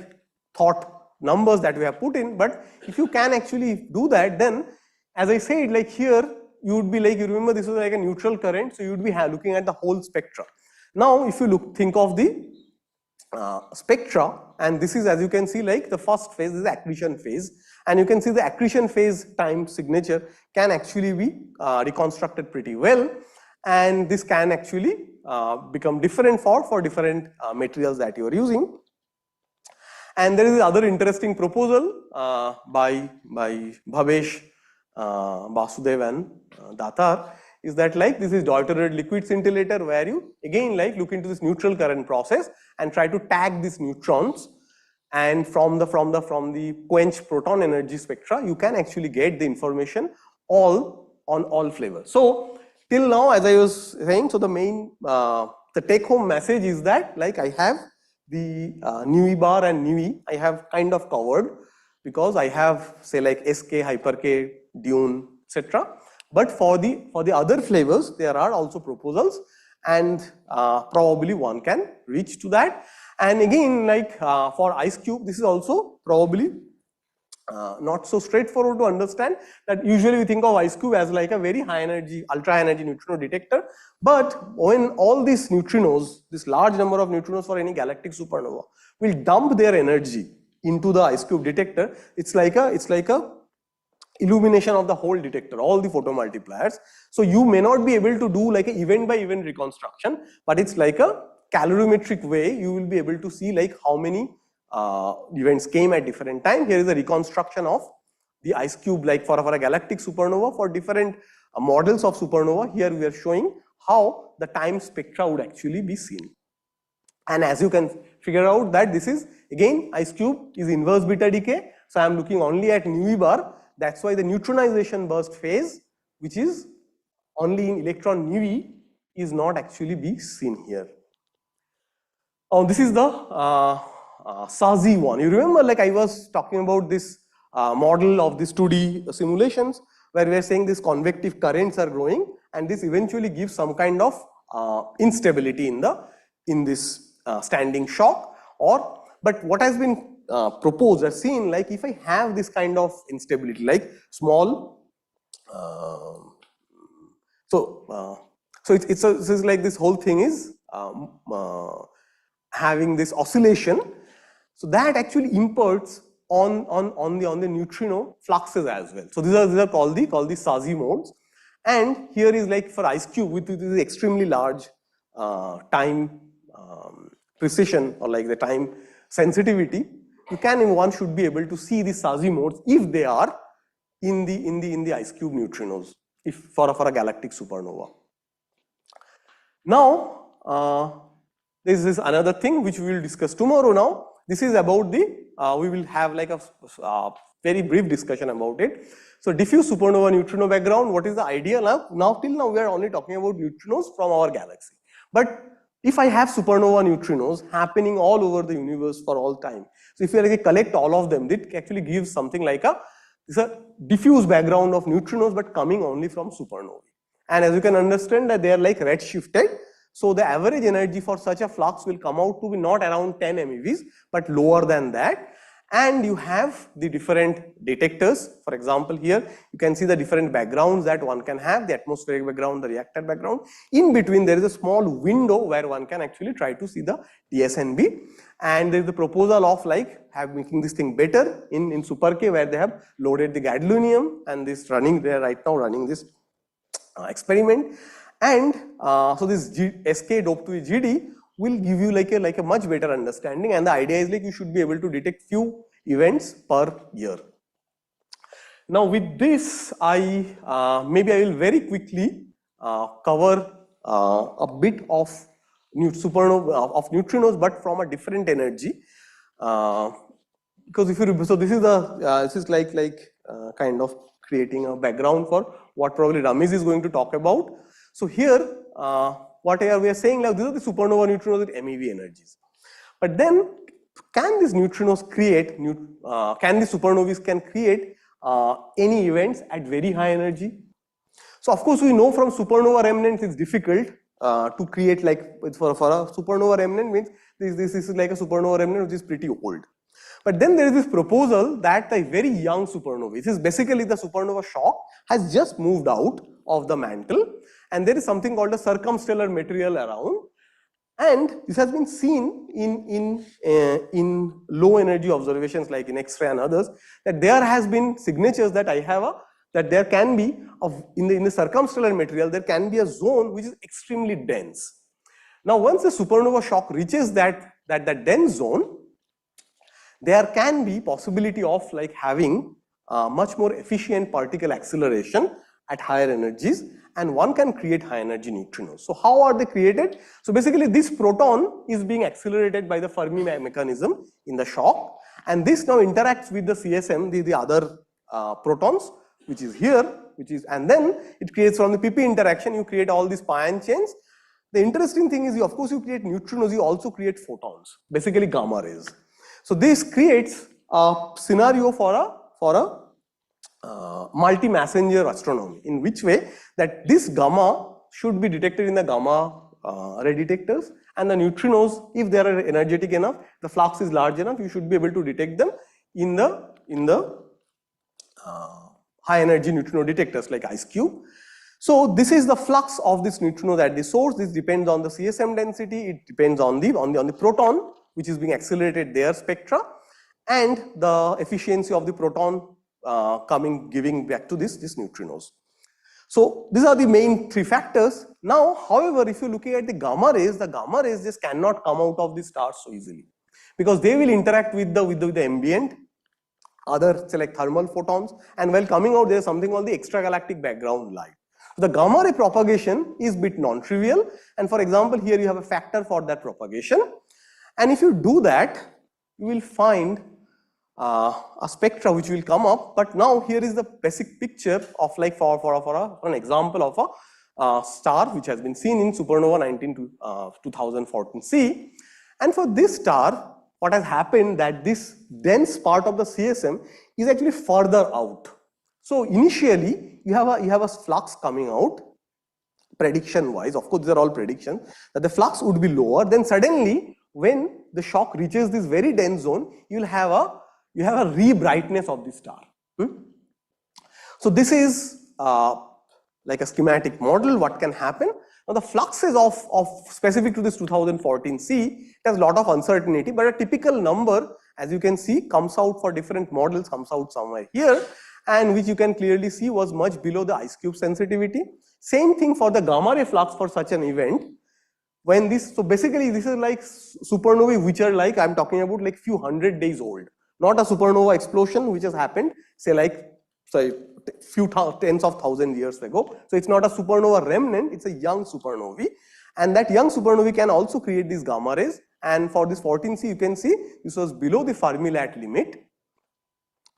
Speaker 1: thought numbers that we have put in. But if you can actually do that, then as I said, like here you would be like, you remember this was like a neutral current, so you would be looking at the whole spectra. Now, if you think of the spectra, and this is, as you can see, like the first phase is the accretion phase, and you can see the accretion phase time signature can actually be reconstructed pretty well, and this can actually become different for different materials that you are using. And there is another interesting proposal by Bhavesh, Basudev and Datar, is that like this is deuterated liquid scintillator, where you again like look into this neutral current process and try to tag these neutrons, and from the quench proton energy spectra, you can actually get the information all on all flavors. So till now, as I was saying, so the main the take home message is that like I have the nu bar and nu E I have kind of covered, because I have say like SK, hyper K, dune, etc. But for the other flavors, there are also proposals, and probably one can reach to that. And again, like for ice cube, this is also probably not so straightforward to understand, that usually we think of ice cube as like a very high energy, ultra high energy neutrino detector. But when all these neutrinos, this large number of neutrinos for any galactic supernova, will dump their energy into the ice cube detector, it's like a illumination of the whole detector, all the photomultipliers. So you may not be able to do like an event by event reconstruction, but it's like a calorimetric way. You will be able to see like how many events came at different time. Here is a reconstruction of the ice cube, like for a galactic supernova, for different models of supernova. Here we are showing how the time spectra would actually be seen. And as you can figure out that this is again, ice cube is inverse beta decay. So I am looking only at nu bar. That's why the neutronization burst phase, which is only in electron nu E, is not actually be seen here. This is the SAZI one. You remember, like I was talking about this model of these 2D simulations, where we are saying these convective currents are growing, and this eventually gives some kind of instability in this standing shock. But what has been proposed or seen, like if I have this kind of instability, like small, so it's like this whole thing is having this oscillation, so that actually imparts on the neutrino fluxes as well. So these are called the SASI modes, and here is like for ice cube with this extremely large time precision, or like the time sensitivity, one should be able to see the SASI modes if they are in the ice cube neutrinos, if for a galactic supernova. Now this is another thing which we will discuss tomorrow. Now this is about the we will have like a very brief discussion about it. So diffuse supernova neutrino background, what is the idea now? Till now we are only talking about neutrinos from our galaxy, but if I have supernova neutrinos happening all over the universe for all time, so if you collect all of them, it actually gives something like a diffuse background of neutrinos, but coming only from supernovae. And as you can understand that they are like redshifted, so the average energy for such a flux will come out to be not around 10 MeVs, but lower than that. And you have the different detectors. For example, here you can see the different backgrounds that one can have, the atmospheric background, the reactor background. In between there is a small window where one can actually try to see the TSNB. And there is the proposal of like making this thing better in Super K, where they have loaded the gadolinium, and this running, they are right now running this experiment. And so this SK doped to GD will give you like a much better understanding, and the idea is like you should be able to detect few events per year. Now with this, maybe I will very quickly cover a bit of supernova of neutrinos, but from a different energy. Because so this is like kind of creating a background for what probably Ramesh is going to talk about. So here, what we are saying, like these are the supernova neutrinos with MeV energies. But then, can these neutrinos create, can the supernovae can create any events at very high energy? So of course we know from supernova remnants it's difficult to create, like for a supernova remnant means this is like a supernova remnant which is pretty old. But then there is this proposal that a very young supernova, this is basically the supernova shock, has just moved out of the mantle, and there is something called a circumstellar material around, and this has been seen in low energy observations like in X-ray and others, that there has been signatures that that there can be in the circumstellar material, there can be a zone which is extremely dense. Now once the supernova shock reaches that dense zone, there can be possibility of like having much more efficient particle acceleration at higher energies, and one can create high energy neutrinos. So how are they created? So basically this proton is being accelerated by the Fermi mechanism in the shock, and this now interacts with the CSM, the other protons, which is here, and then it creates, from the PP interaction, you create all these pion chains. The interesting thing is, of course you create neutrinos, you also create photons, basically gamma rays. So this creates a scenario for a multi-messenger astronomy, in which way that this gamma should be detected in the gamma ray detectors, and the neutrinos, if they are energetic enough, the flux is large enough, you should be able to detect them in the high energy neutrino detectors like IceCube. So this is the flux of this neutrinos at the source. This depends on the CSM density, it depends on the proton which is being accelerated, their spectra, and the efficiency of the proton giving back to these neutrinos. So these are the main three factors. Now, however, if you're looking at the gamma rays just cannot come out of the stars so easily, because they will interact with the ambient, other say like thermal photons, and while coming out there is something called the extragalactic background light. The gamma ray propagation is bit non-trivial, and for example here you have a factor for that propagation, and if you do that you will find a spectra which will come up. But now here is the basic picture of like for an example of a star which has been seen in supernova 2014C, and for this star what has happened that this dense part of the CSM is actually further out. So initially you have a flux coming out, prediction wise, of course these are all predictions, that the flux would be lower, then suddenly when the shock reaches this very dense zone, you have a re-brightness of the star. So this is like a schematic model, what can happen. Now the fluxes of specific to this 2014 C, it has a lot of uncertainty, but a typical number, as you can see, comes out for different models, comes out somewhere here, and which you can clearly see was much below the ice cube sensitivity. Same thing for the gamma ray flux for such an event. When this, so basically this is like supernovae which are like, I'm talking about like few 100 days old, not a supernova explosion which has happened, say like, say, few tens of thousand years ago. So it's not a supernova remnant, it's a young supernovae. And that young supernovae can also create these gamma rays. And for this 14C, you can see this was below the Fermilab limit.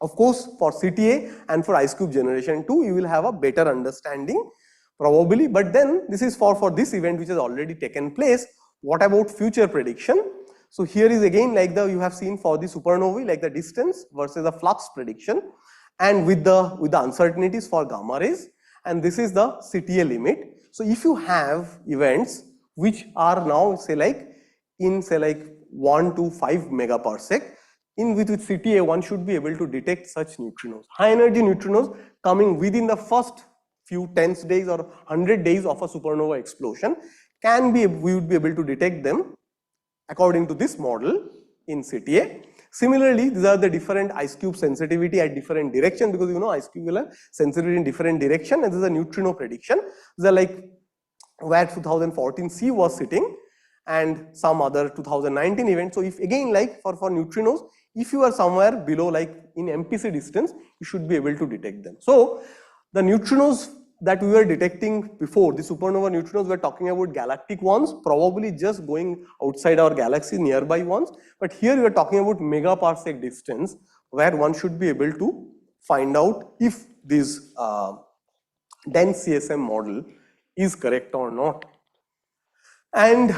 Speaker 1: Of course, for CTA and for ice cube generation 2, you will have a better understanding probably, but then this is for this event which has already taken place. What about future prediction? So here is again like you have seen for the supernovae, like the distance versus the flux prediction, and with the uncertainties for gamma rays, and this is the CTA limit. So if you have events which are now say like 1 to 5 megaparsec, in with CTA one should be able to detect such neutrinos, high energy neutrinos coming within the first few tens days or 100 days of a supernova explosion. We would be able to detect them according to this model in CTA. Similarly, these are the different ice cube sensitivity at different direction, because you know ice cube will have sensitivity in different direction, and this is a neutrino prediction. These are like where 2014 C was sitting and some other 2019 event. So if again like for neutrinos, if you are somewhere below like in MPC distance, you should be able to detect them. So the neutrinos that we were detecting before, the supernova neutrinos, we are talking about galactic ones, probably just going outside our galaxy, nearby ones. But here we are talking about megaparsec distance, where one should be able to find out if this dense CSM model is correct or not. And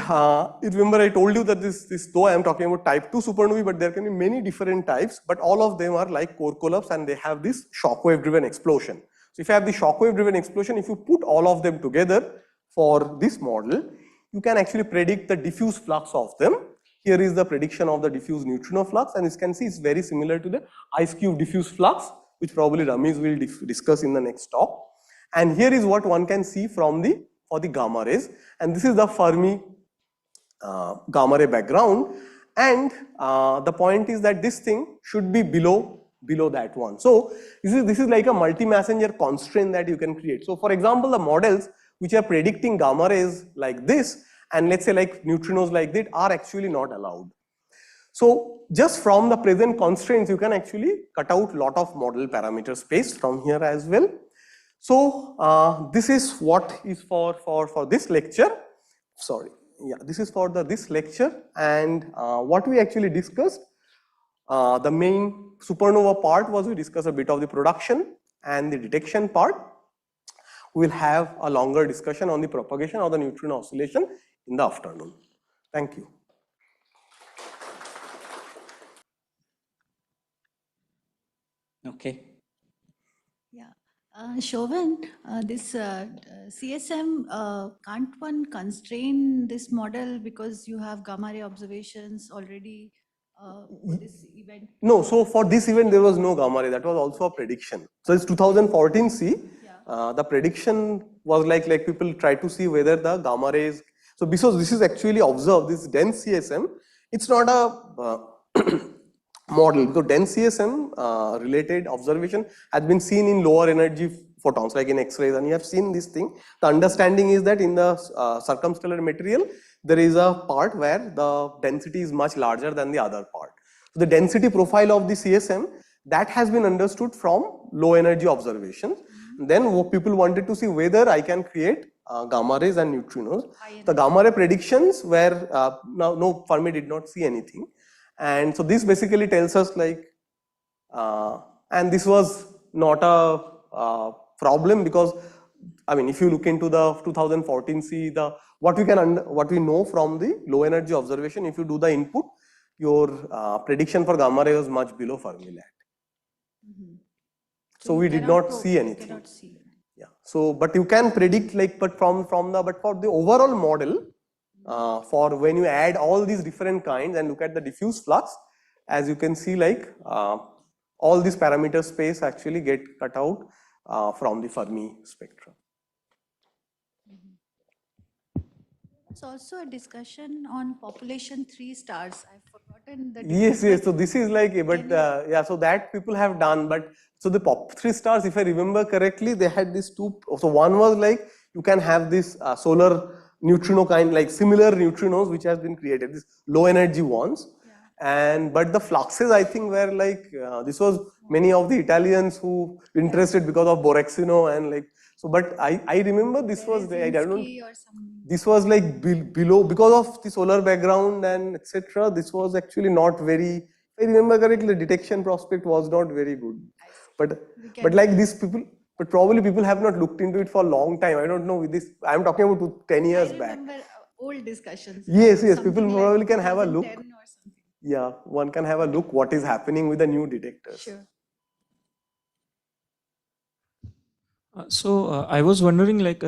Speaker 1: remember I told you that this though I am talking about type 2 supernovae, but there can be many different types, but all of them are like core collapse and they have this shockwave driven explosion. So if you have the shockwave driven explosion, if you put all of them together for this model, you can actually predict the diffuse flux of them. Here is the prediction of the diffuse neutrino flux, and you can see it's very similar to the ice cube diffuse flux, which probably Ramesh will discuss in the next talk. And here is what one can see from for the gamma rays, and this is the Fermi gamma ray background, and the point is that this thing should be below that one. So this is like a multi-messenger constraint that you can create. So for example, the models which are predicting gamma rays like this, and let's say like neutrinos like that, are actually not allowed. So just from the present constraints, you can actually cut out a lot of model parameter space from here as well. So this is what is for this lecture. Sorry, yeah, this is for this lecture, and what we actually discussed. The main supernova part was we discussed a bit of the production and the detection part. We will have a longer discussion on the propagation of the neutrino oscillation in the afternoon. Thank you.
Speaker 2: Okay.
Speaker 3: Yeah. Sovan, this CSM, can't one constrain this model because you have gamma ray observations already for this event?
Speaker 1: No, so for this event there was no gamma ray, that was also a prediction. So it's 2014 C, the prediction was like people try to see whether the gamma rays, so because this is actually observed, this dense CSM, it's not a model, because dense CSM related observation has been seen in lower energy photons like in X-rays, and you have seen this thing. The understanding is that in the circumstellar material, there is a part where the density is much larger than the other part. So the density profile of the CSM, that has been understood from low energy observations. Then what people wanted to see whether I can create gamma rays and neutrinos. The gamma ray predictions were, no, Fermi did not see anything. And so this basically tells us like, and this was not a problem, because I mean, if you look into the 2014 C, what we know from the low energy observation, if you do the input, your prediction for gamma ray was much below Fermilab. So we did not see anything. Yeah. So, but you can predict like, but for the overall model, for when you add all these different kinds and look at the diffuse flux, as you can see, like all these parameter space actually get cut out from the Fermi spectra.
Speaker 3: It's also a discussion on population 3 stars. I've forgotten the
Speaker 1: Yes, yes. So this is like, but yeah, so that people have done, but so the pop 3 stars, if I remember correctly, they had these two. So one was like you can have this solar neutrino kind, like similar neutrinos which has been created, these low energy ones. And but the fluxes, I think, were like this was many of the Italians who interested because of Borexino and like so. But I remember this was I don't know. This was like below because of the solar background and etc. This was actually not very. If I remember correctly, the detection prospect was not very good. But like these people, but probably people have not looked into it for a long time. I don't know with this. I'm talking about 10 years back.
Speaker 3: Old discussions.
Speaker 1: Yes, yes. People probably can have a look.
Speaker 3: Or
Speaker 1: yeah, one can have a look what is happening with the new detectors.
Speaker 3: Sure.
Speaker 4: I was wondering, like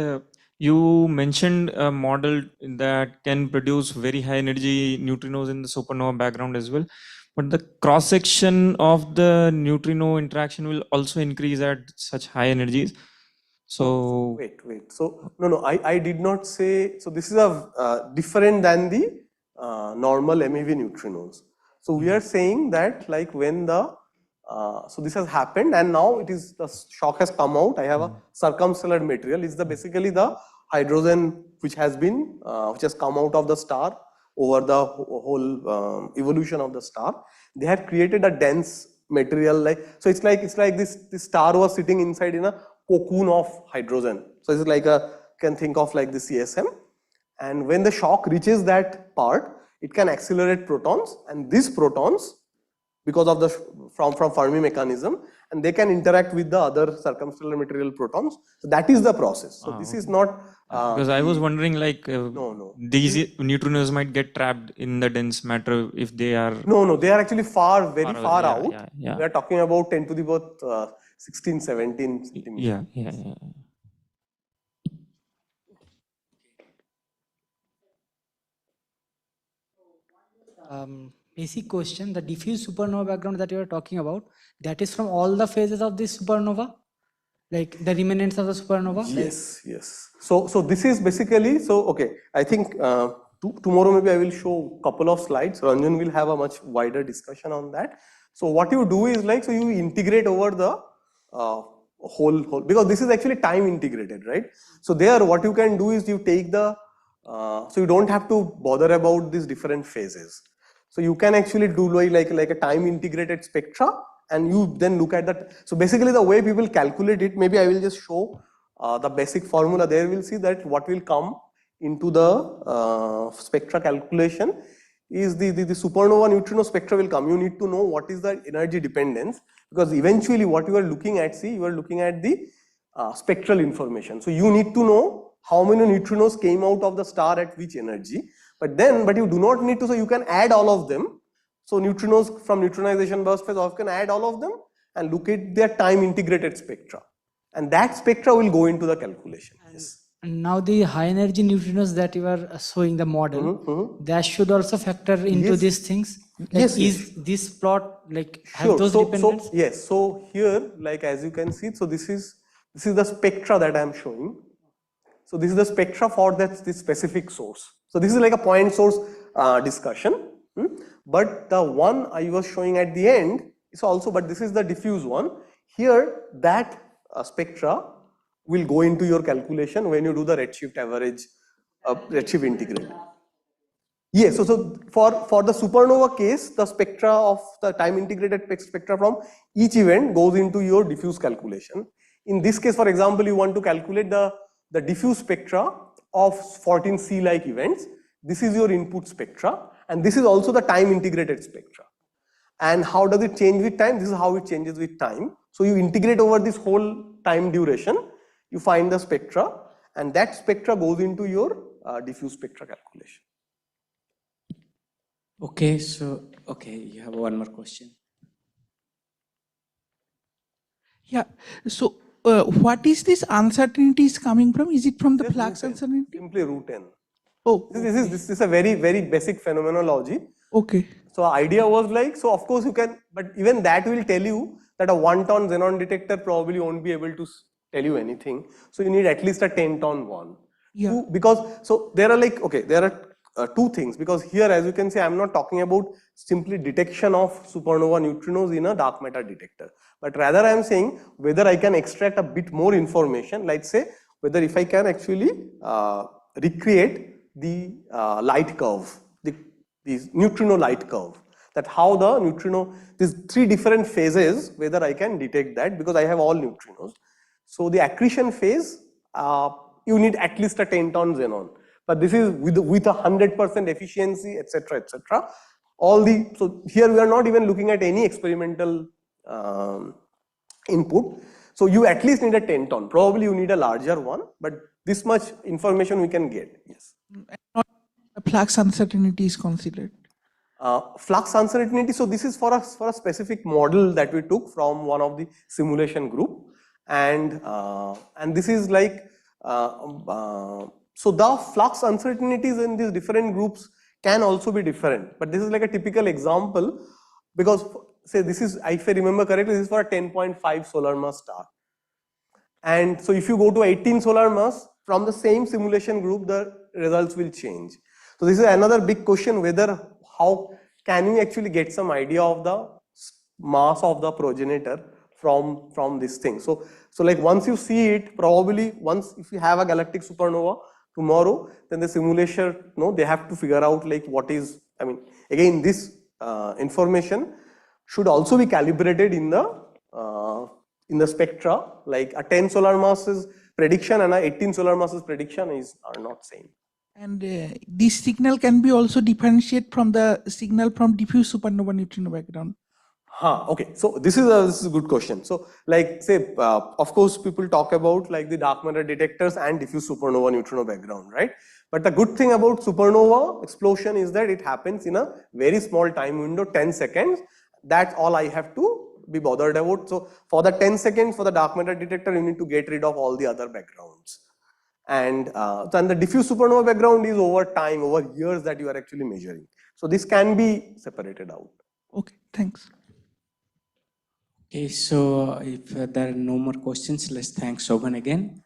Speaker 4: you mentioned a model that can produce very high energy neutrinos in the supernova background as well, but the cross section of the neutrino interaction will also increase at such high energies. So
Speaker 1: wait. So no, I did not say. So this is a different than the normal MEV neutrinos. So we are saying that like when the so this has happened and now it is the shock has come out. I have a circumstellar material. It's the basically the hydrogen which has been which has come out of the star over the whole evolution of the star. They had created a dense material like so. It's like this star was sitting inside in a cocoon of hydrogen. So it's like can think of like the CSM. And when the shock reaches that part, it can accelerate protons, and these protons, because of the from Fermi mechanism, and they can interact with the other circumstellar material protons. So that is the process. So this is not
Speaker 4: because I was wondering like these neutrinos might get trapped in the dense matter if they are
Speaker 1: they are actually very far out.
Speaker 4: Yeah.
Speaker 1: We are talking about 10 to the power 16, 17 centimeters.
Speaker 4: Yeah.
Speaker 5: Basic question, the diffuse supernova background that you are talking about, that is from all the phases of this supernova, like the remnants of the supernova?
Speaker 1: Yes. So this is basically, okay, I think tomorrow maybe I will show a couple of slides. Ranjan will have a much wider discussion on that. So what you do is like, so you integrate over the whole, because this is actually time integrated, right? So there what you can do is you take the, so you don't have to bother about these different phases. So you can actually do like a time integrated spectra and you then look at that. So basically the way people calculate it, maybe I will just show the basic formula there. We'll see that what will come into the spectra calculation is the supernova neutrino spectra will come. You need to know what is the energy dependence, because eventually what you are looking at, you are looking at the spectral information. So you need to know how many neutrinos came out of the star at which energy, but you do not need to, so you can add all of them. So neutrinos from neutronization burst phase, you can add all of them and look at their time integrated spectra. And that spectra will go into the calculation.
Speaker 5: And now the high energy neutrinos that you are showing the model, that should also factor into these things? Like is this plot like have those dependence?
Speaker 1: Yes, so here like as you can see, so this is the spectra that I am showing. So this is the spectra for this specific source. So this is like a point source discussion. But the one I was showing at the end is also, but this is the diffuse one. Here that spectra will go into your calculation when you do the redshift average, redshift integral. Yes, so for the supernova case, the spectra of the time integrated spectra from each event goes into your diffuse calculation. In this case, for example, you want to calculate the diffuse spectra of 14 C-like events. This is your input spectra, and this is also the time integrated spectra. And how does it change with time? This is how it changes with time. So you integrate over this whole time duration, you find the spectra, and that spectra goes into your diffuse spectra calculation.
Speaker 2: Okay, you have one more question.
Speaker 6: Yeah, so what is this uncertainty is coming from? Is it from the flux uncertainty?
Speaker 1: Simply root n.
Speaker 6: Oh,
Speaker 1: This is a very, very basic phenomenology.
Speaker 6: okay.
Speaker 1: So idea was like, so of course you can, but even that will tell you that a 1-ton xenon detector probably won't be able to tell you anything. So you need at least a 10-ton one.
Speaker 6: Yeah.
Speaker 1: Because, so there are like, okay, there are two things, because here, as you can see, I'm not talking about simply detection of supernova neutrinos in a dark matter detector, but rather I'm saying whether I can extract a bit more information, like say, whether if I can actually recreate the light curve, this neutrino light curve, that how the neutrino, these 3 different phases, whether I can detect that, because I have all neutrinos. So the accretion phase, you need at least a 10-ton xenon, but this is with 100% efficiency, etc., etc. All the, so here we are not even looking at any experimental input. So you at least need a 10-ton. Probably you need a larger one, but this much information we can get. Yes.
Speaker 6: Flux uncertainty is considered.
Speaker 1: Flux uncertainty, so this is for a specific model that we took from one of the simulation group, and this is like, so the flux uncertainties in these different groups can also be different, but this is like a typical example, because say this is, if I remember correctly, this is for a 10.5 solar mass star. And so if you go to 18 solar mass, from the same simulation group, the results will change. So this is another big question, whether how can we actually get some idea of the mass of the progenitor from this thing. So like once you see it, probably once if you have a galactic supernova tomorrow, then the simulation, they have to figure out like what is, I mean, again, this information should also be calibrated in the spectra, like a 10 solar masses prediction and a 18 solar masses prediction are not same.
Speaker 6: And this signal can be also differentiated from the signal from diffuse supernova neutrino background.
Speaker 1: Okay, so this is a good question. So like say, of course, people talk about like the dark matter detectors and diffuse supernova neutrino background, right? But the good thing about supernova explosion is that it happens in a very small time window, 10 seconds. That's all I have to be bothered about. So for the 10 seconds for the dark matter detector, you need to get rid of all the other backgrounds. And then the diffuse supernova background is over time, over years that you are actually measuring. So this can be separated out.
Speaker 6: Okay, thanks.
Speaker 2: Okay, so if there are no more questions, let's thank Sovan again.